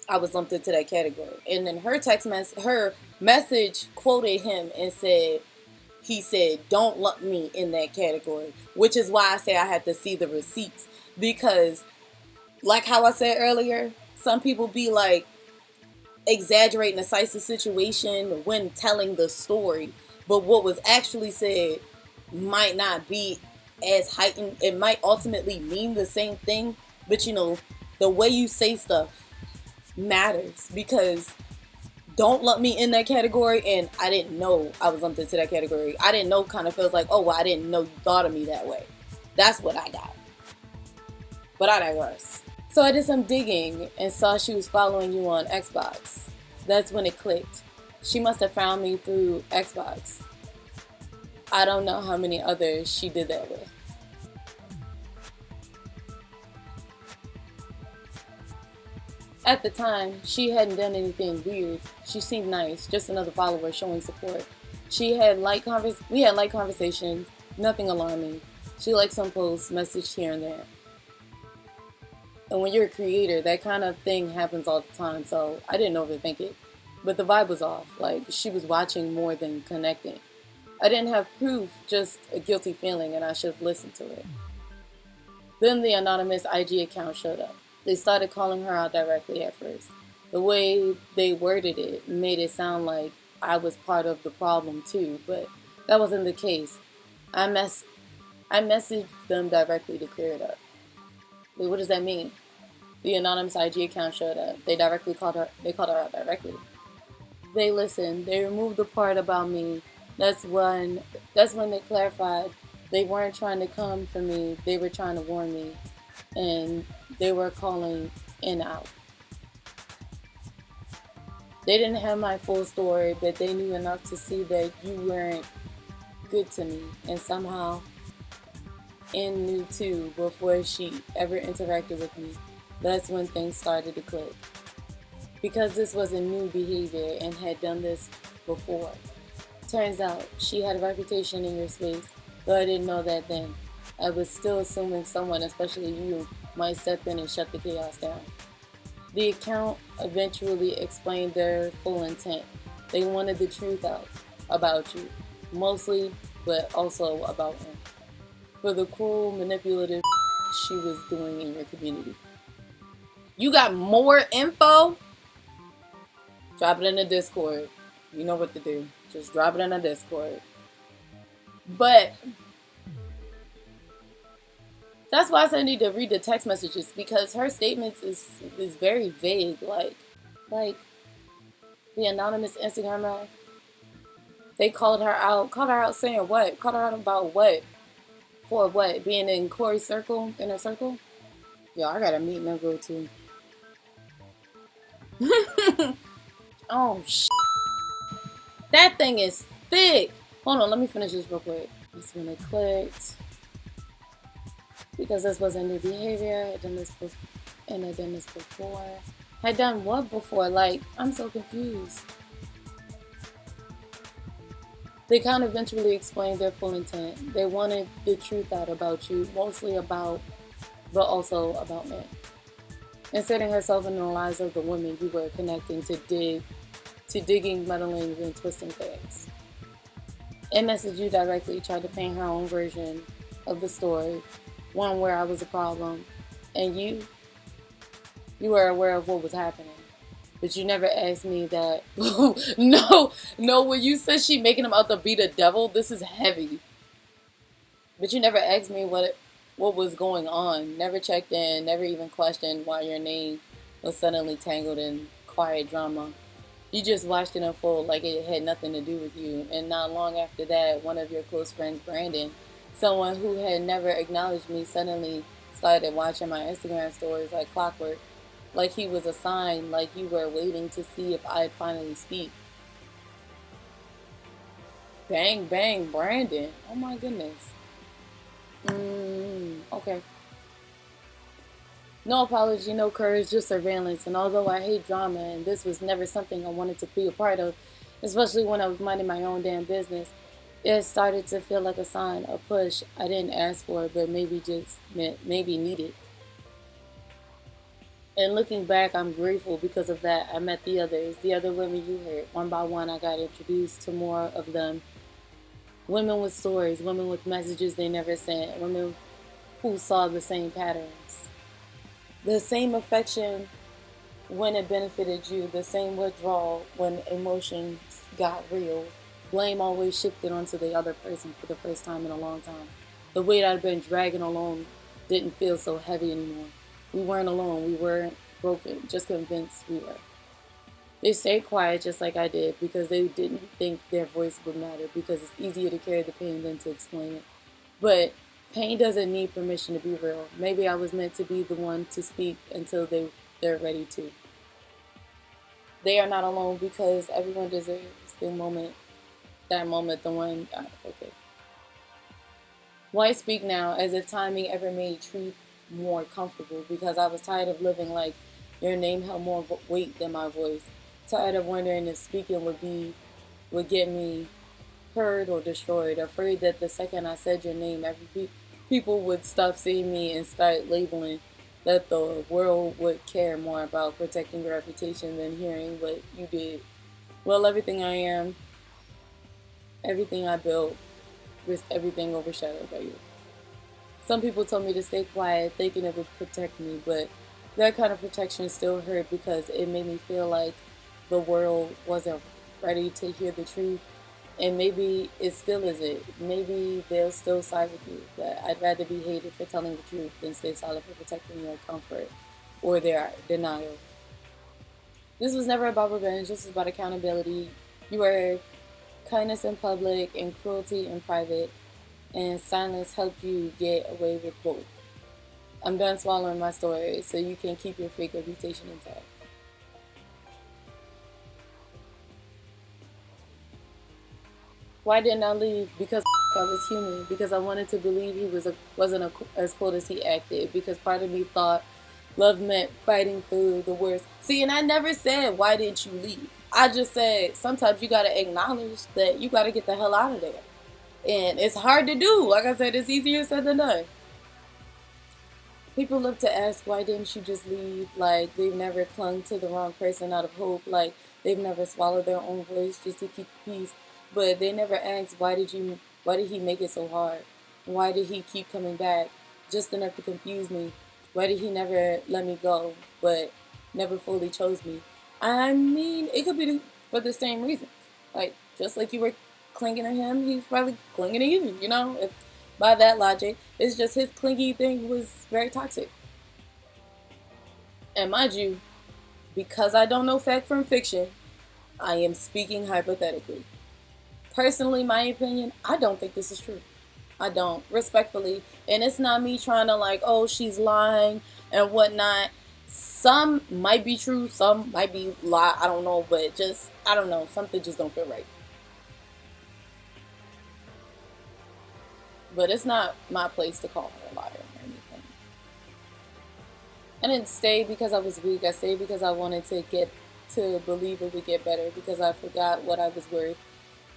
I was lumped into that category. And then her message quoted him and said, he said, don't lump me in that category, which is why I say I had to see the receipts, because like how I said earlier, some people be like exaggerating the size of situation when telling the story, but what was actually said might not be as heightened. It might ultimately mean the same thing, but the way you say stuff matters, because don't lump me in that category and I didn't know I was lumped into that category. I didn't know kind of feels like, oh, well, I didn't know you thought of me that way. That's what I got. But I digress. So I did some digging and saw she was following you on Xbox. That's when it clicked. She must have found me through Xbox. I don't know how many others she did that with. At the time, she hadn't done anything weird. She seemed nice, just another follower showing support. We had light conversations, nothing alarming. She liked some posts, messaged here and there. And when you're a creator, that kind of thing happens all the time, so I didn't overthink it. But the vibe was off. Like, she was watching more than connecting. I didn't have proof, just a guilty feeling, and I should have listened to it. Then the anonymous IG account showed up. They started calling her out directly at first. The way they worded it made it sound like I was part of the problem too, but that wasn't the case. I messaged them directly to clear it up. Wait, what does that mean? The anonymous IG account showed up. They called her out directly. They listened. They removed the part about me. That's when they clarified they weren't trying to come for me. They were trying to warn me, and they were calling in out. They didn't have my full story, but they knew enough to see that you weren't good to me, and somehow N knew too before she ever interacted with me. That's when things started to click. Because this was a new behavior and had done this before. Turns out she had a reputation in your space, though I didn't know that then. I was still assuming someone, especially you, might step in and shut the chaos down. The account eventually explained their full intent. They wanted the truth out about you, mostly, but also about him. For the cruel, manipulative she was doing in your community. You got more info? Drop it in the Discord. You know what to do. Just drop it in the Discord. But that's why I said I need to read the text messages, because her statements is very vague. Like the anonymous Instagrammer. They called her out. Called her out saying what? Called her out about what? For what? Being in Cory's circle? In her circle? Yo, I got a meeting to go to. Oh, that thing is thick. Hold on, let me finish this real quick. This when it clicked. Because this was a new behavior. I done this before. Had done what before? Like, I'm so confused. They kind of eventually explained their full intent. They wanted the truth out about you, mostly about, but also about men. Inserting herself in the lives of the women you were connecting to digging, meddling, and twisting things. It messaged you directly, tried to paint her own version of the story, one where I was a problem, and you were aware of what was happening. But you never asked me that. No, when you said she making him out to be the devil, this is heavy. But you never asked me what was going on. Never checked in, never even questioned why your name was suddenly tangled in quiet drama. You just watched it unfold like it had nothing to do with you. And not long after that, one of your close friends, Brandon, someone who had never acknowledged me, suddenly started watching my Instagram stories like clockwork. Like he was a sign, like you were waiting to see if I'd finally speak. Bang, bang, Brandon. Oh my goodness. Okay. No apology, no courage, just surveillance. And although I hate drama and this was never something I wanted to be a part of, especially when I was minding my own damn business, it started to feel like a sign, a push I didn't ask for, but maybe needed. And looking back, I'm grateful because of that. I met the others, the other women you heard. One by one, I got introduced to more of them. Women with stories, women with messages they never sent, women who saw the same patterns. The same affection when it benefited you, the same withdrawal when emotions got real. Blame always shifted onto the other person for the first time in a long time. The weight I'd been dragging alone didn't feel so heavy anymore. We weren't alone. We weren't broken. Just convinced we were. They stayed quiet just like I did because they didn't think their voice would matter, because it's easier to carry the pain than to explain it. But pain doesn't need permission to be real. Maybe I was meant to be the one to speak until they're ready to. They are not alone because everyone deserves the moment, the one. Okay. Why speak now as if timing ever made truth more comfortable? Because I was tired of living like your name held more weight than my voice. Tired of wondering if speaking would get me heard or destroyed. Afraid that the second I said your name, people would stop seeing me and start labeling. That the world would care more about protecting your reputation than hearing what you did Well, everything I am, everything I built, with everything overshadowed by you. Some people told me to stay quiet, thinking it would protect me, but that kind of protection still hurt because it made me feel like the world wasn't ready to hear the truth. And maybe it still isn't. Maybe they'll still side with you. But I'd rather be hated for telling the truth than stay silent for protecting your comfort or their denial. This was never about revenge. This was about accountability. You were kindness in public and cruelty in private, and silence helped you get away with both. I'm done swallowing my story so you can keep your fake reputation intact. Why didn't I leave? Because I was human. Because I wanted to believe he wasn't as cold as he acted. Because part of me thought love meant fighting through the worst. See, and I never said, why didn't you leave? I just said, sometimes you got to acknowledge that you got to get the hell out of there. And it's hard to do. Like I said, it's easier said than done. People love to ask, why didn't you just leave? Like they've never clung to the wrong person out of hope. Like they've never swallowed their own voice just to keep peace. But they never ask, why did he make it so hard? Why did he keep coming back just enough to confuse me? Why did he never let me go, but never fully chose me? I mean, it could be for the same reasons. Like, just like you were clinging to him, he's probably clinging to you, you know? If, by that logic, it's just his clingy thing was very toxic. And mind you, because I don't know fact from fiction, I am speaking hypothetically. Personally, my opinion, I don't think this is true. I don't, respectfully. And it's not me trying to like, oh, she's lying and whatnot. Some might be true, some might be lie. I don't know, but just, I don't know. Something just don't feel right. But it's not my place to call her a liar or anything. I didn't stay because I was weak. I stayed because I wanted to get to believe it would get better. Because I forgot what I was worth.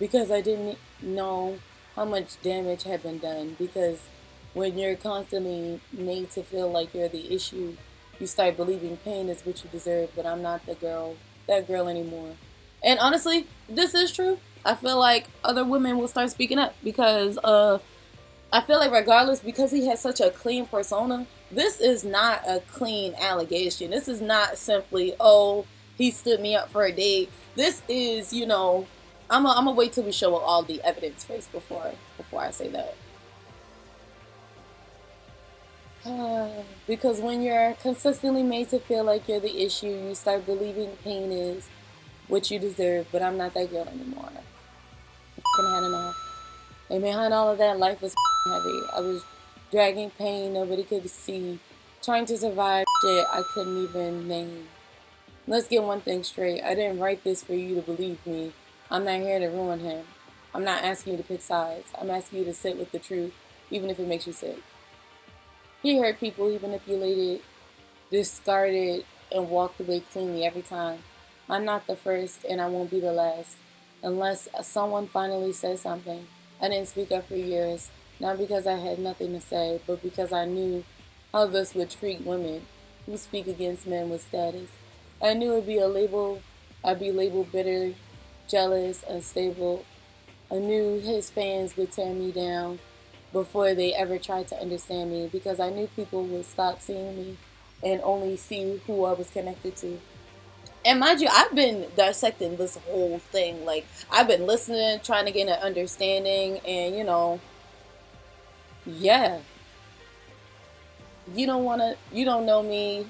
Because I didn't know how much damage had been done. Because when you're constantly made to feel like you're the issue, you start believing pain is what you deserve. But I'm not that girl anymore. And honestly, this is true. I feel like other women will start speaking up because I feel like regardless, because he has such a clean persona, this is not a clean allegation. This is not simply, oh, he stood me up for a date. This is, you know, I'm gonna wait till we show all the evidence first before I say that. Because when you're consistently made to feel like you're the issue, you start believing pain is what you deserve. But I'm not that girl anymore. I had enough. And behind all of that, life was heavy. I was dragging pain nobody could see, trying to survive shit I couldn't even name. Let's get one thing straight. I didn't write this for you to believe me. I'm not here to ruin him. I'm not asking you to pick sides. I'm asking you to sit with the truth, even if it makes you sick. He hurt people, he manipulated, discarded, and walked away cleanly every time. I'm not the first, and I won't be the last. Unless someone finally says something. I didn't speak up for years, not because I had nothing to say, but because I knew how this would treat women who speak against men with status. I knew I'd be labeled bitter, jealous, unstable. I knew his fans would tear me down before they ever tried to understand me because I knew people would stop seeing me and only see who I was connected to. And mind you, I've been dissecting this whole thing. Like, I've been listening, trying to get an understanding, and yeah. You don't know me,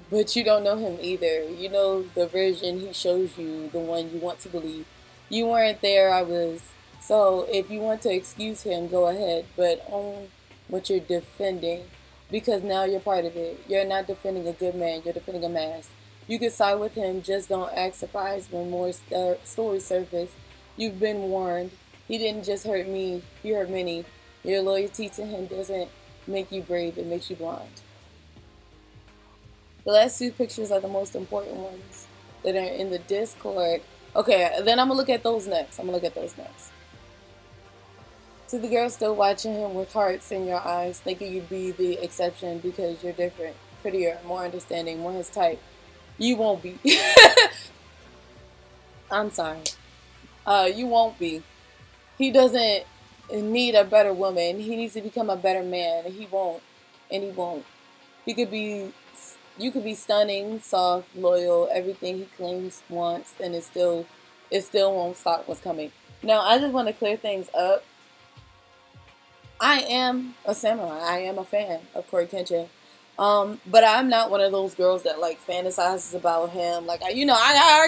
but you don't know him either. You know the version he shows you, the one you want to believe. You weren't there, I was. So if you want to excuse him, go ahead, but own what you're defending because now you're part of it. You're not defending a good man, you're defending a mask. You can side with him, just don't act surprised when more stories surface. You've been warned. He didn't just hurt me, he hurt many. Your loyalty to him doesn't make you brave, it makes you blind. The last two pictures are the most important ones that are in the Discord. Okay, then I'm going to look at those next. To the girl still watching him with hearts in your eyes, thinking you'd be the exception because you're different, prettier, more understanding, more his type. You won't be. I'm sorry. You won't be. He doesn't need a better woman. He needs to become a better man. He won't. And he won't. He could be, you could be stunning, soft, loyal, everything he claims wants, and it still won't stop what's coming. Now, I just want to clear things up. I am a samurai. I am a fan of Cory Kenshin. But I'm not one of those girls that like fantasizes about him. Like, I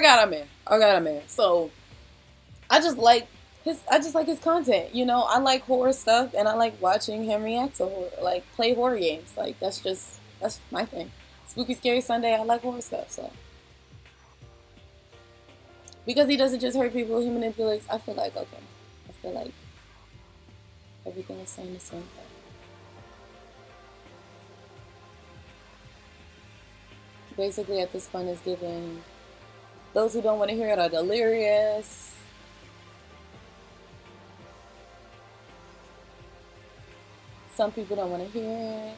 got a man. I got a man. So I just like his content. I like horror stuff, and I like watching him react to horror, like play horror games. Like that's my thing. Spooky Scary Sunday. I like horror stuff. So because he doesn't just hurt people, he manipulates. I feel like okay. I feel like everything is saying the same thing. Basically, at this point, is giving those who don't want to hear it are delirious. Some people don't want to hear it.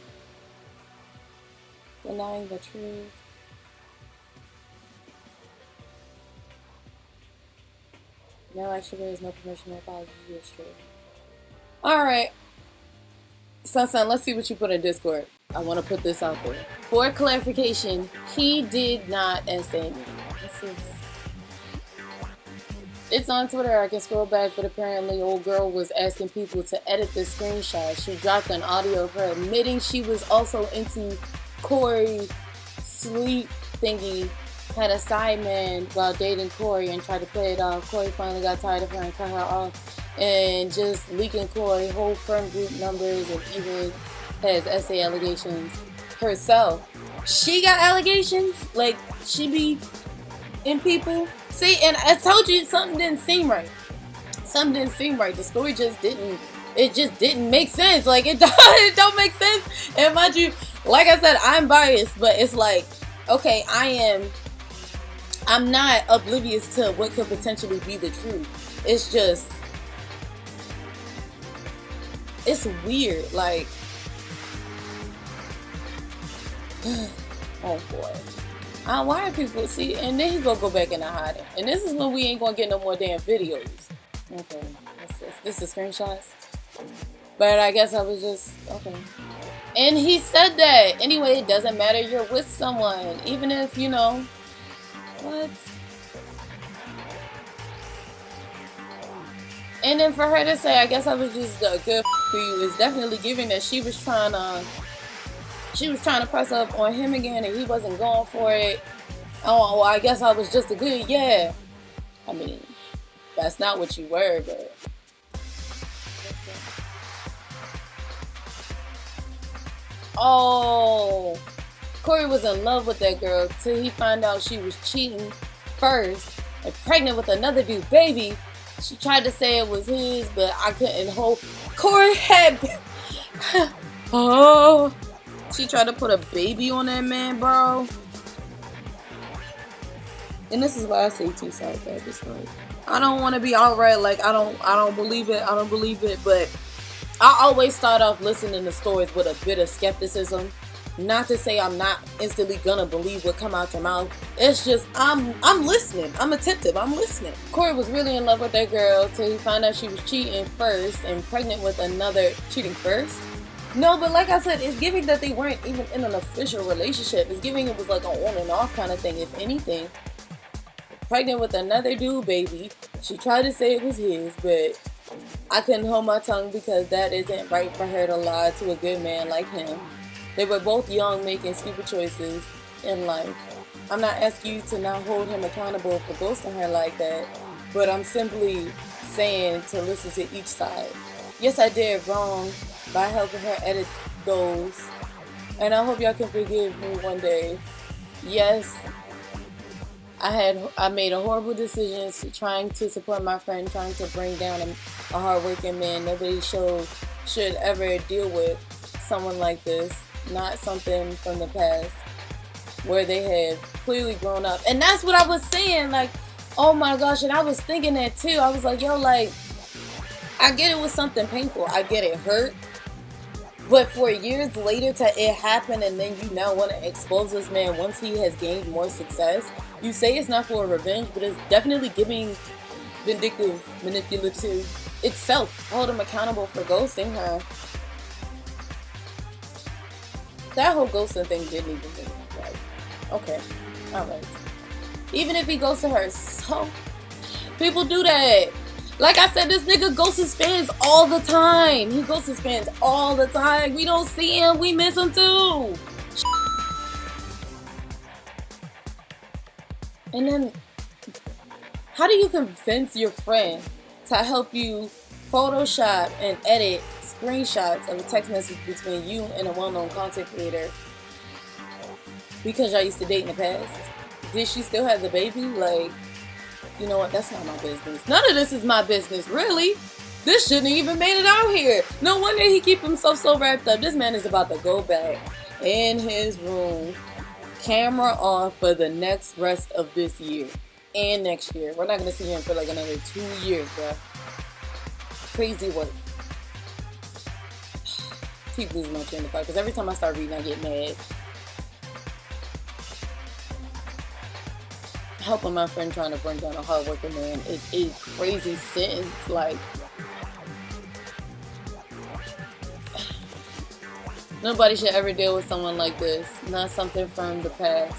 Denying the truth. No extra words, no permission, no apology. It's true. Alright. Sun, let's see what you put in Discord. I want to put this out there. For clarification, he did not essay me. It's on Twitter. I can scroll back, but apparently old girl was asking people to edit the screenshot. She dropped an audio of her admitting she was also into Cory sleep thingy, had a side man while dating Cory and tried to play it off. Cory finally got tired of her and cut her off, and just leaking Cory whole friend group numbers, and even has essay allegations herself. She got allegations? Like, she be in people? See, and I told you something didn't seem right. Something didn't seem right. The story just didn't make sense. Like, it don't make sense. And mind you, like I said, I'm biased, but it's like, okay, I'm not oblivious to what could potentially be the truth. It's just, it's weird. Like, oh boy. Why are people see? And then he's gonna go back into hiding. And this is when we ain't gonna get no more damn videos. Okay, this is screenshots. But I guess I was just okay. And he said that anyway. It doesn't matter. You're with someone, even if what. And then for her to say, I guess I was just a good for you, is definitely giving that she was trying to press up on him again, and he wasn't going for it. Oh, well, I guess I was just a good, yeah. I mean, that's not what you were, but. Oh, Cory was in love with that girl till he found out she was cheating first and pregnant with another dude, baby. She tried to say it was his, but I couldn't hold. Cory had. Oh. She tried to put a baby on that man, bro. And this is why I say two sides to every story. I don't want to be outright like I don't believe it. I don't believe it, but I always start off listening to stories with a bit of skepticism. Not to say I'm not instantly gonna believe what come out your mouth. It's just I'm listening. I'm attentive. I'm listening. Cory was really in love with that girl till he found out she was cheating first and pregnant with another. Cheating first? No, but like I said, it's giving that they weren't even in an official relationship. It's giving it was like an on and off kind of thing, if anything. Pregnant with another dude, baby. She tried to say it was his, but I couldn't hold my tongue because that isn't right for her to lie to a good man like him. They were both young, making stupid choices in life. I'm not asking you to not hold him accountable for ghosting her like that, but I'm simply saying to listen to each side. Yes, I did wrong by helping her edit those, and I hope y'all can forgive me one day. Yes, I made a horrible decision trying to support my friend, trying to bring down a hardworking man. Nobody should ever deal with someone like this, not something from the past where they had clearly grown up. And that's what I was saying, like, oh my gosh, and I was thinking that too. I was like, yo, like, I get it was something painful. I get it hurt. But for years later to it happen, and then you now want to expose this man once he has gained more success. You say it's not for revenge, but it's definitely giving vindictive, manipulative itself. Hold him accountable for ghosting her. That whole ghosting thing didn't even think like, okay, alright. Even if he goes to her, so people do that. Like I said, this nigga ghosts his fans all the time. He ghosts his fans all the time. We don't see him, we miss him too. And then, how do you convince your friend to help you Photoshop and edit screenshots of a text message between you and a well-known content creator because y'all used to date in the past? Did she still have the baby? Like, you know what? That's not my business. None of this is my business, really. This shouldn't have even made it out here. No wonder he keep himself so wrapped up. This man is about to go back in his room, camera on for the next rest of this year and next year. We're not going to see him for like another 2 years, bro. Crazy work. Keep losing my train of thought because every time I start reading, I get mad. Helping my friend trying to bring down a hardworking man is a crazy sentence. Like, nobody should ever deal with someone like this. Not something from the past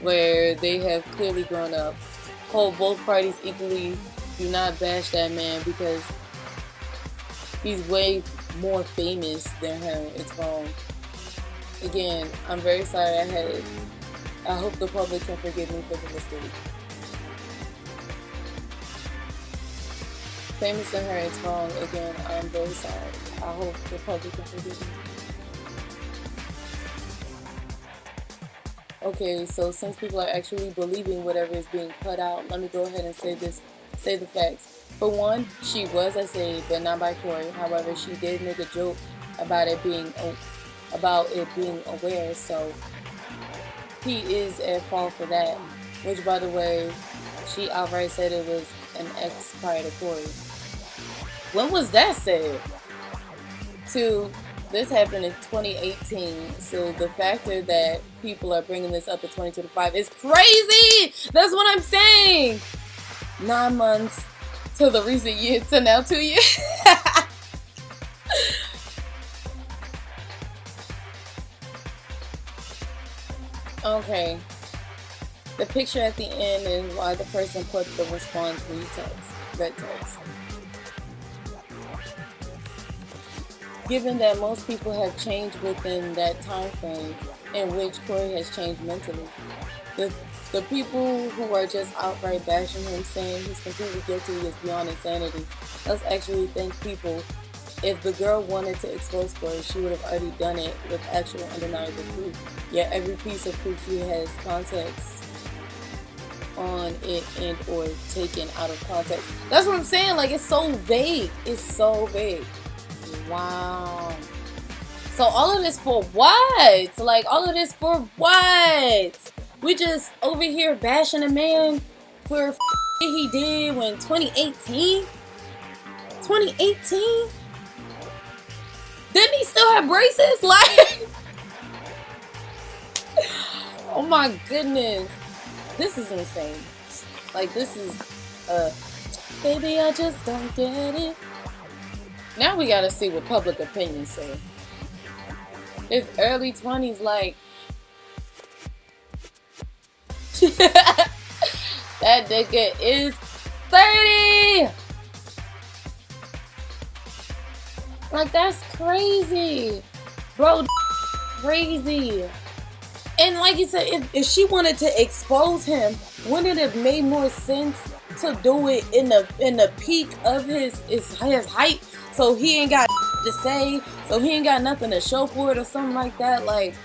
where they have clearly grown up. Hold both parties equally. Do not bash that man because he's way more famous than her. It's wrong. Again, I'm very sorry I hope the public can forgive me for the mistake. Famous than her, it's wrong. Again, I'm very sorry. I hope the public can forgive me. Okay, so since people are actually believing whatever is being put out, let me go ahead and say the facts. For one, she was essayed, but not by Cory. However, she did make a joke about it being aware, so he is at fault for that. Which, by the way, she outright said it was an ex prior to Cory. When was that said? This happened in 2018, so the factor that people are bringing this up at 2025 is crazy! That's what I'm saying! 9 months to the recent year to now 2 years. Okay. The picture at the end is why the person put the response red text. Given that most people have changed within that time frame in which Cory has changed mentally, the people who are just outright bashing him, saying he's completely guilty, is beyond insanity. Let's actually thank people. If the girl wanted to expose Cory, she would have already done it with actual undeniable proof. Yet every piece of proof she has context on it and or taken out of context. That's what I'm saying. Like, it's so vague. It's so vague. Wow. So all of this for what? Like, all of this for what? We just over here bashing a man for he did when 2018? 2018? Didn't he still have braces? Like, oh my goodness. This is insane. Like, this is, baby, I just don't get it. Now we gotta see what public opinion say. His early 20s, like, that nigga is 30! Like, that's crazy. Bro, crazy. And like you said, if she wanted to expose him, wouldn't it have made more sense to do it in the peak of his height, so he ain't got to say, so he ain't got nothing to show for it or something like that? Like,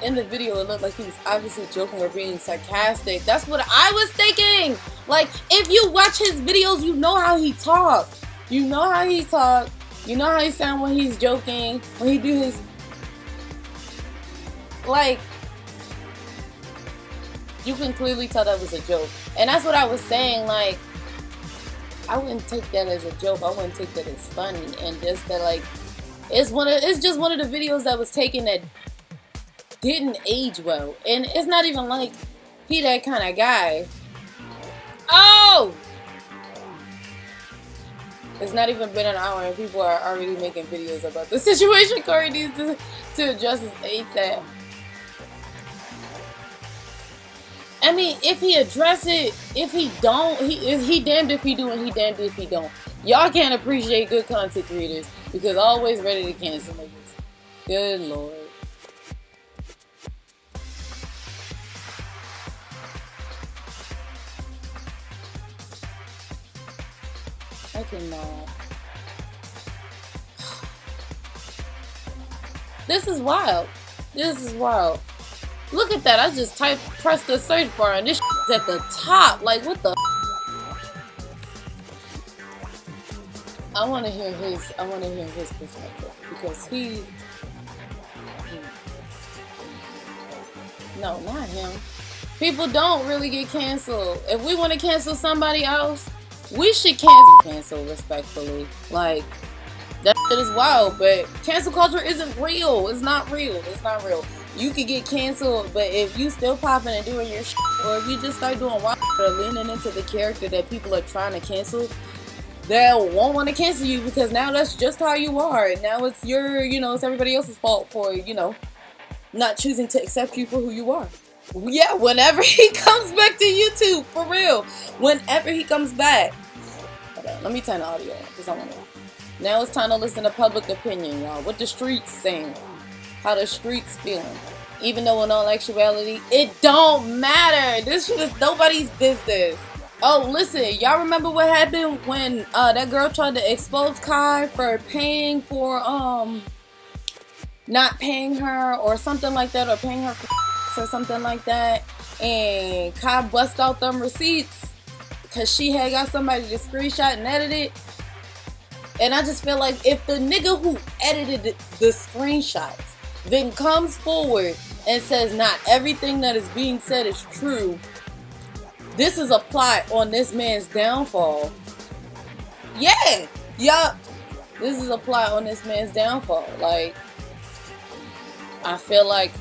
in the video, it looked like he was obviously joking or being sarcastic. That's what I was thinking. Like, if you watch his videos, you know how he talk. You know how he talk. You know how he sound when he's joking, when he do his, like, you can clearly tell that was a joke. And that's what I was saying, like, I wouldn't take that as a joke. I wouldn't take that as funny. And just that, like, It's just one of the videos that was taken that didn't age well, and it's not even like he that kind of guy. Oh, it's not even been an hour and people are already making videos about the situation. Cory needs to address his ASAP. I mean, if he address it, if he don't, he damned if he do and he damned if he don't. Y'all can't appreciate good content creators because always ready to cancel niggas. Good lord. I cannot. This is wild. This is wild. Look at that. I just pressed the search bar and this is at the top. Like, what the? I want to hear his perspective because he. No, not him. People don't really get canceled. If we want to cancel somebody else, we should cancel respectfully. Like, that shit is wild, but cancel culture isn't real. It's not real. It's not real. You could get canceled, but if you still popping and doing your shit, or if you just start doing wild or leaning into the character that people are trying to cancel, they won't want to cancel you because now that's just how you are. And now it's it's everybody else's fault for, not choosing to accept you for who you are. Yeah, whenever he comes back to YouTube, for real. Whenever he comes back. Hold on, let me turn the audio on because I want to. Now it's time to listen to public opinion, y'all. What the streets saying. How the streets feeling. Even though in all actuality, it don't matter. This shit is nobody's business. Oh, listen. Y'all remember what happened when that girl tried to expose Kai for paying for, not paying her or something like that, or paying her for or something like that, and Kai bust out them receipts because she had got somebody to screenshot and edit it. And I just feel like if the nigga who edited the screenshots then comes forward and says not everything that is being said is true, this is a plot on this man's downfall. Yeah, yup. This is a plot on this man's downfall. Like, I feel like,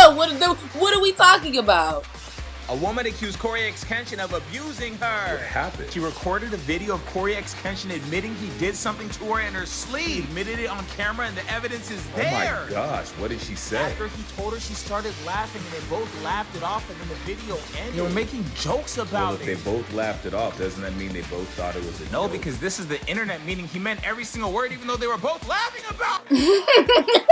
what are we talking about? A woman accused Cory X Kenshin of abusing her. What happened? She recorded a video of Cory X Kenshin admitting he did something to her in her sleep. He admitted it on camera and the evidence is there. Oh my gosh, what did she say? After he told her, she started laughing and they both laughed it off and then the video ended. They were making jokes about Well, if they both laughed it off, doesn't that mean they both thought it was a No, joke? because this is the internet, meaning he meant every single word even though they were both laughing about it.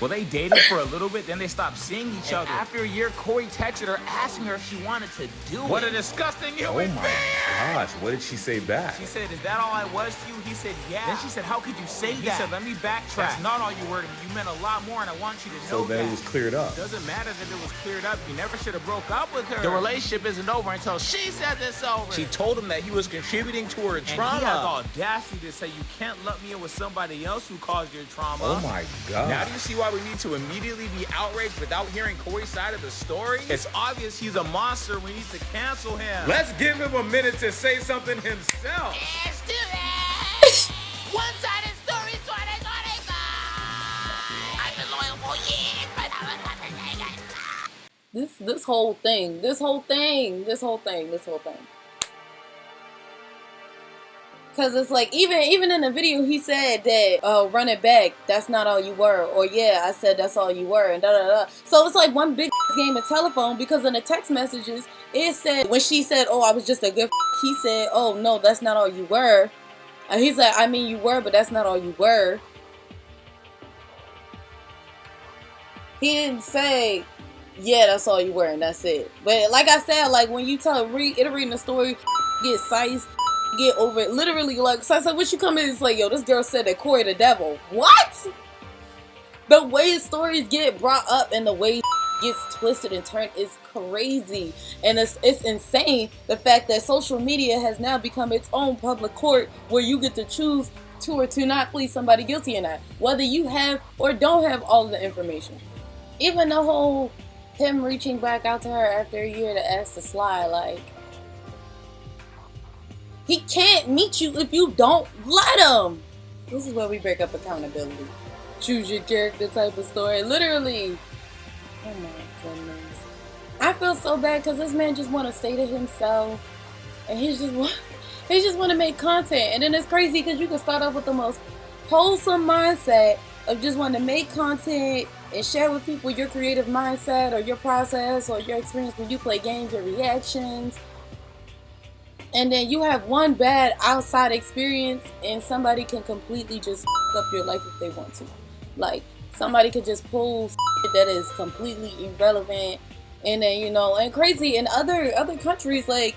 Well, they dated for a little bit, then they stopped seeing each other. After a year, Cory texted her asking her if she wanted to do it. What a disgusting human Oh my gosh, what did she say back? She said, "Is that all I was to you?" He said, "Yeah." Then she said, "How could you say that?" He said, "Let me backtrack. That's not all you were to me. You meant a lot more and I want you to know So then that." it was cleared up. It doesn't matter that it was cleared up. You never should have broke up with her. The relationship isn't over until she said it's over. She told him that he was contributing to her trauma. And he has the audacity to say, "You can't lump me in with somebody else who caused your trauma." Oh my god. Now do you see why we need to immediately be outraged without hearing Cory's side of the story? It's obvious he's a monster. We need to cancel him. Let's give him a minute to say something himself. Let's do this. One-sided story 2025. I've been loyal for years, but I was not the This whole thing. Cause it's like even in the video he said that run it back, that's not all you were, or yeah, I said that's all you were, and da da da. So it's like one big game of telephone because in the text messages it said when she said, "Oh, I was just a good," he said, "Oh no, that's not all you were," and he's like, "I mean you were, but that's not all you were." He didn't say, "Yeah, that's all you were," and that's it. But like I said, like when you reiterating the story, get sized. Get over it. Literally, like, so I said, what you come in and say, yo, this girl said that Cory the devil. What? The way stories get brought up and the way gets twisted and turned is crazy. And it's insane the fact that social media has now become its own public court where you get to choose to or to not plead somebody guilty or not. Whether you have or don't have all of the information. Even the whole him reaching back out to her after a year to ask to slide, like, he can't meet you if you don't let him. This is where we break up accountability. Choose your character type of story. Literally. Oh my goodness. I feel so bad because this man just want to stay to himself. And he just want to make content. And then it's crazy because you can start off with the most wholesome mindset of just wanting to make content and share with people your creative mindset or your process or your experience when you play games or reactions. And then you have one bad outside experience and somebody can completely just up your life if they want to. Like, somebody could just pull that is completely irrelevant. And then, you know, and crazy in other countries, like,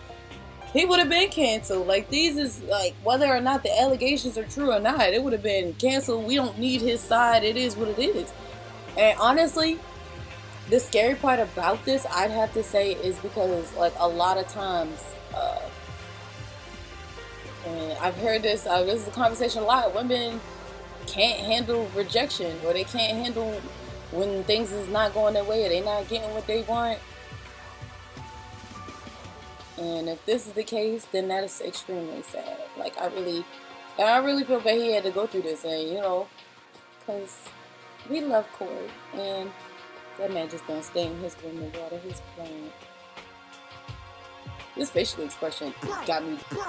he would have been canceled. Like, these is, like, whether or not the allegations are true or not, it would have been canceled. We don't need his side. It is what it is. And honestly, the scary part about this, I'd have to say, is because, like, a lot of times, and I've heard this, this is a conversation a lot, women can't handle rejection, or they can't handle when things is not going their way, or they're not getting what they want. And if this is the case, then that is extremely sad. Like, I really feel bad he had to go through this, and, you know, because we love Cory, and that man just gonna stay in his room and water his plant. This facial expression got me. Bro,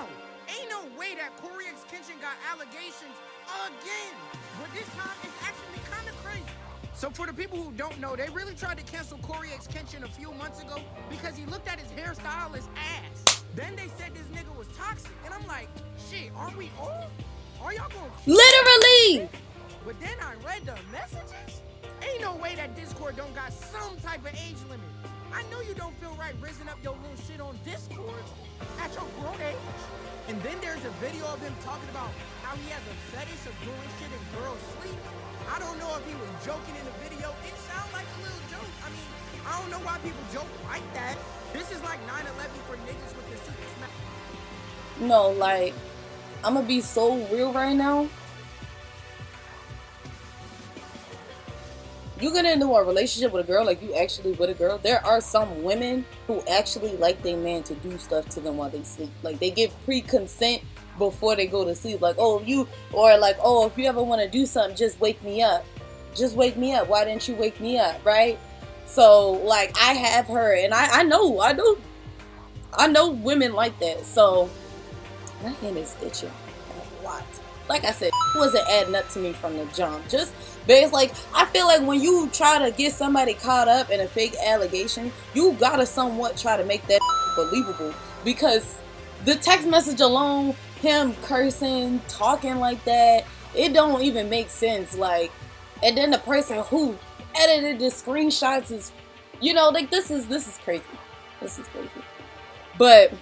ain't no way that Cory x Kenshin got allegations again. But this time, it's actually kind of crazy. So for the people who don't know, they really tried to cancel Cory x Kenshin a few months ago because he looked at his hairstylist's ass. Then they said this nigga was toxic. And I'm like, shit, aren't we all? Are y'all going to Literally! But then I read the messages. Ain't no way that Discord don't got some type of age limit. I know you don't feel right raising up your little shit on Discord at your grown age. And then there's a video of him talking about how he has a fetish of doing shit in girls' sleep. I don't know if he was joking in the video. It sounds like a little joke. I mean, I don't know why people joke like that. This is like 9/11 for niggas with the super smack. No, like, I'm gonna be so real right now. You get into a relationship with a girl, like you actually with a girl, there are some women who actually like their man to do stuff to them while they sleep. Like, they give pre-consent before they go to sleep. Like, oh, if you ever want to do something, just wake me up. Just wake me up. Why didn't you wake me up, right? So, like, I have heard, and I know women like that. So, my hand is itching a lot. Like I said, it wasn't adding up to me from the jump. But it's like, I feel like when you try to get somebody caught up in a fake allegation, you gotta somewhat try to make that believable. Because the text message alone, him cursing, talking like that, it don't even make sense. Like, and then the person who edited the screenshots is, you know, like, this is crazy. This is crazy. But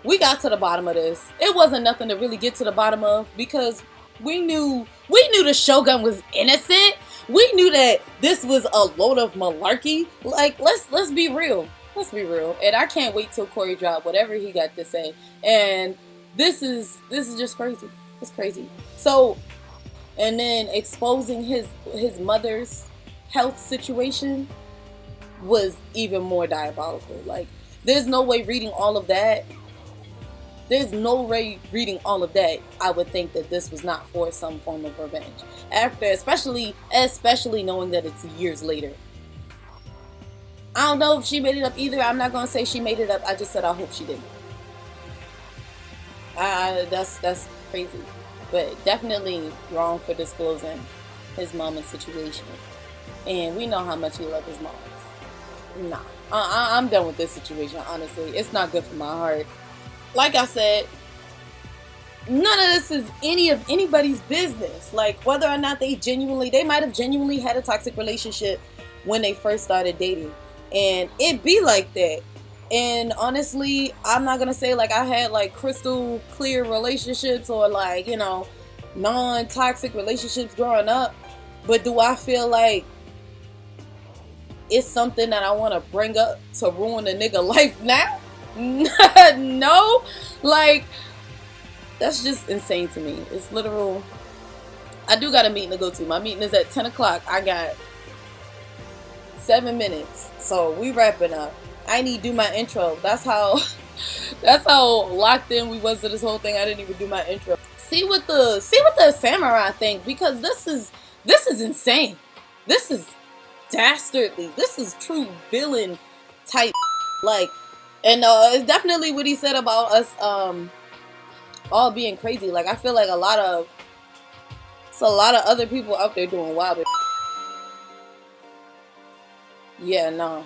we got to the bottom of this. It wasn't nothing to really get to the bottom of because we knew the Shogun was innocent. We knew that this was a load of malarkey. Like, let's be real. Let's be real. And I can't wait till Cory drop whatever he got to say. And this is just crazy. It's crazy. So, and then exposing his mother's health situation was even more diabolical. Like, there's no way reading all of that. There's no way reading all of that, I would think that this was not for some form of revenge. After, especially knowing that it's years later. I don't know if she made it up either. I'm not going to say she made it up. I just said I hope she didn't. That's crazy. But definitely wrong for disclosing his mama's situation. And we know how much he loved his mom. Nah. I'm done with this situation, honestly. It's not good for my heart. Like I said, none of this is anybody's business. Like, whether or not they might have genuinely had a toxic relationship when they first started dating. And it be like that. And honestly, I'm not going to say like I had like crystal clear relationships or like, you know, non-toxic relationships growing up. But do I feel like it's something that I want to bring up to ruin a nigga life now? No, like, that's just insane to me. It's literal. I do got a meeting to go to. My meeting is at 10 o'clock. I got 7 minutes, so we wrapping up. I need to do my intro. That's how locked in we was to this whole thing. I didn't even do my intro. see what the samurai think, because this is insane. This is dastardly. This is true villain type, like, and it's definitely what he said about us all being crazy. Like, I feel like a lot of other people out there doing wild. Yeah, no,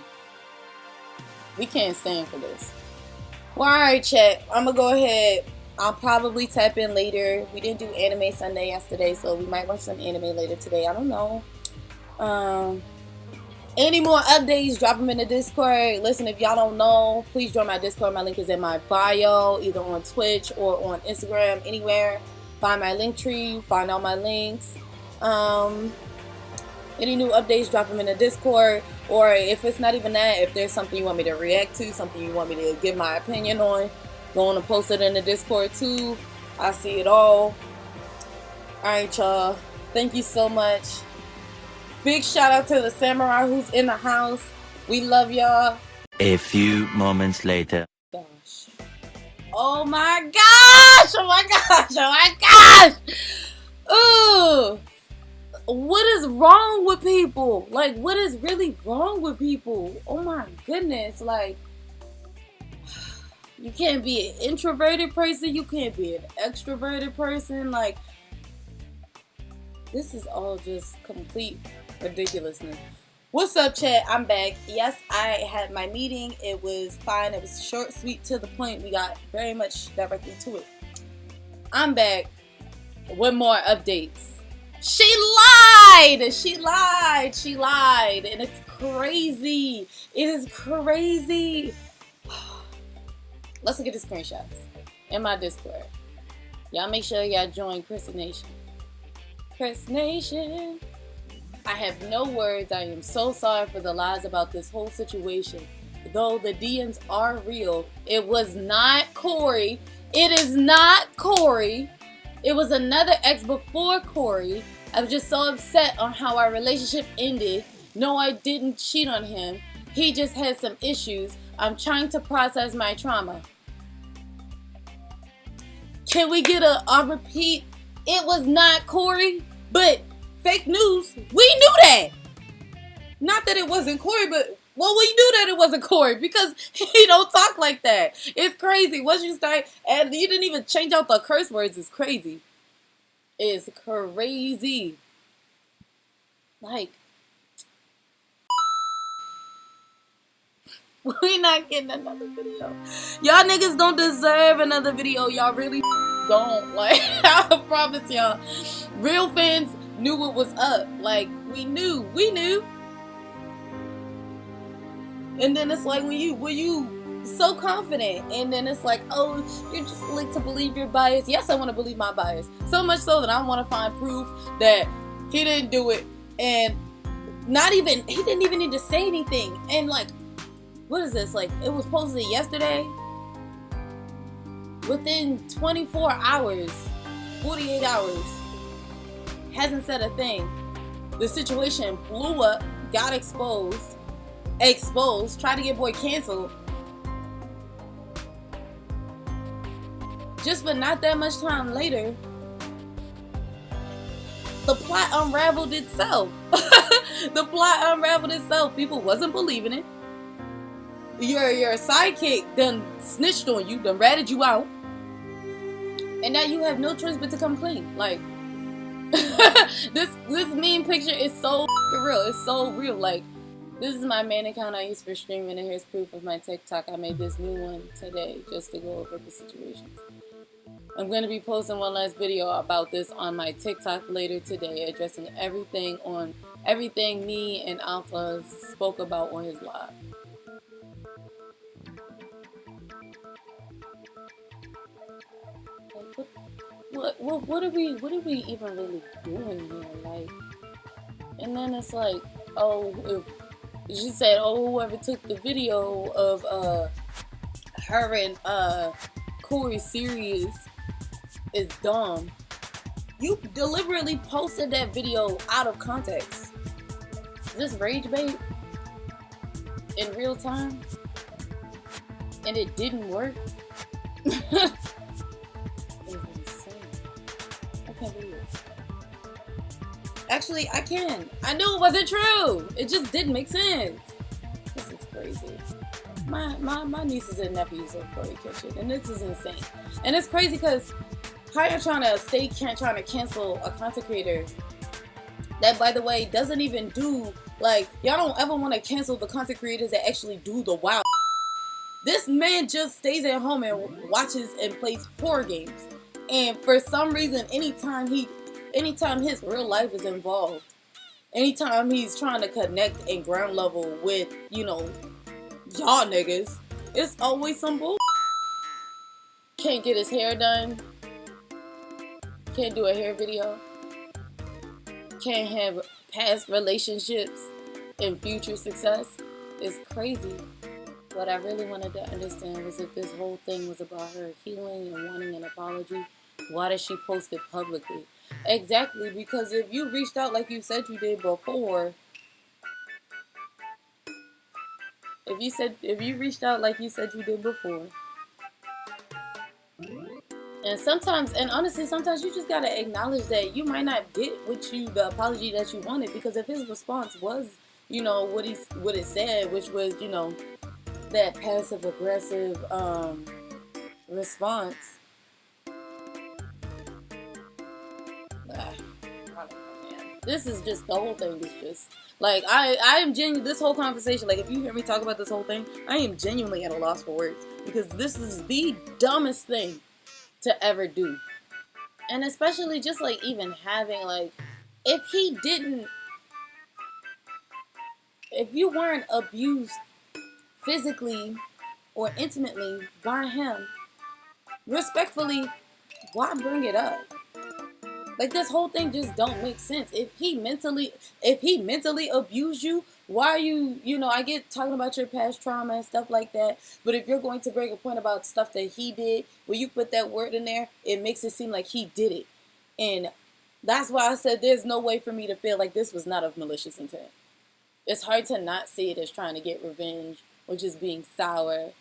we can't stand for this. Well, alright, chat, I'm gonna go ahead. I'll probably tap in later. We didn't do Anime Sunday yesterday, so we might watch some anime later today. I don't know. Any more updates, drop them in the Discord. Listen, if y'all don't know, please join my Discord. My link is in my bio, either on Twitch or on Instagram, anywhere. Find my link tree, find all my links. Any new updates, drop them in the Discord. Or if it's not even that, if there's something you want me to react to, something you want me to give my opinion on, go on and post it in the Discord too. I see it all. Alright, y'all. Thank you so much. Big shout out to the samurai who's in the house. We love y'all. A few moments later. Gosh. Oh my gosh! Oh my gosh! Oh my gosh! Ooh. What is wrong with people? Like, what is really wrong with people? Oh my goodness. Like, you can't be an introverted person. You can't be an extroverted person. Like, this is all just complete ridiculousness. What's up, chat? I'm back. Yes, I had my meeting. It was fine. It was short, sweet, to the point. We got very much directly to it. I'm back with more updates. She lied! She lied! She lied! And it's crazy. It is crazy. Let's look at the screenshots in my Discord. Y'all make sure y'all join Chris Nation. Chris Nation. I have no words. I am so sorry for the lies about this whole situation. Though the DMs are real, it was not Cory. It is not Cory. It was another ex before Cory. I was just so upset on how our relationship ended. No, I didn't cheat on him. He just had some issues. I'm trying to process my trauma. Can we get a repeat? It was not Cory, but fake news. We knew that. Not that it wasn't Cory, but well, we knew that it wasn't Cory because he don't talk like that. It's crazy. Once you start, and you didn't even change out the curse words. It's crazy. It's crazy. Like, we not getting another video. Y'all niggas don't deserve another video. Y'all really don't. Like, I promise y'all. Real fans knew what was up. Like, we knew. And then it's like when you so confident, and then it's like, oh, you're just like to believe your bias. Yes, I want to believe my bias. So much so that I want to find proof that he didn't do it, and he didn't even need to say anything. And like, what is this? Like, it was posted yesterday. Within 24 hours, 48 hours, hasn't said a thing. The situation blew up, got exposed, tried to get boy canceled. Just but not that much time later, the plot unraveled itself. The plot unraveled itself. People wasn't believing it. Your sidekick done snitched on you, done ratted you out. And now you have no choice but to come clean. Like, this meme picture is so real. It's so real. Like, this is my main account I use for streaming, and here's proof of my TikTok. I made this new one today just to go over the situations. I'm going to be posting one last video about this on my TikTok later today, addressing everything me and Alpha spoke about on his live. Like, what are we even really doing here? Like, and then it's like, oh, she said, oh, whoever took the video of her and Cory serious is dumb. You deliberately posted that video out of context. Is this rage bait in real time? And it didn't work? It's insane. can't believe it. Actually, I can. I knew it wasn't true. It just didn't make sense. This is crazy. My nieces and nephews are Cory Kenshin, and this is insane. And it's crazy because how you're trying to cancel a content creator that, by the way, doesn't even do, like, y'all don't ever want to cancel the content creators that actually do the wild. This man just stays at home and watches and plays horror games. And for some reason, anytime his real life is involved, anytime he's trying to connect in ground level with, y'all niggas, it's always some bull. Can't get his hair done. Can't do a hair video. Can't have past relationships and future success. It's crazy. What I really wanted to understand was if this whole thing was about her healing and wanting an apology, why did she post it publicly? Exactly, because if you reached out like you said you did before, if you reached out like you said you did before, and honestly, sometimes you just gotta acknowledge that you might not get the apology that you wanted, because if his response was, what it said, which was, that passive aggressive response. This is just, the whole thing is just, like, I am genuinely, this whole conversation, like, if you hear me talk about this whole thing, I am genuinely at a loss for words, because this is the dumbest thing to ever do. And especially just, like, even having, like, if you weren't abused physically or intimately by him, respectfully, why bring it up? Like, this whole thing just don't make sense. If he mentally abused you, why are you, I get talking about your past trauma and stuff like that, but if you're going to bring a point about stuff that he did, when you put that word in there, it makes it seem like he did it. And that's why I said there's no way for me to feel like this was not of malicious intent. It's hard to not see it as trying to get revenge or just being sour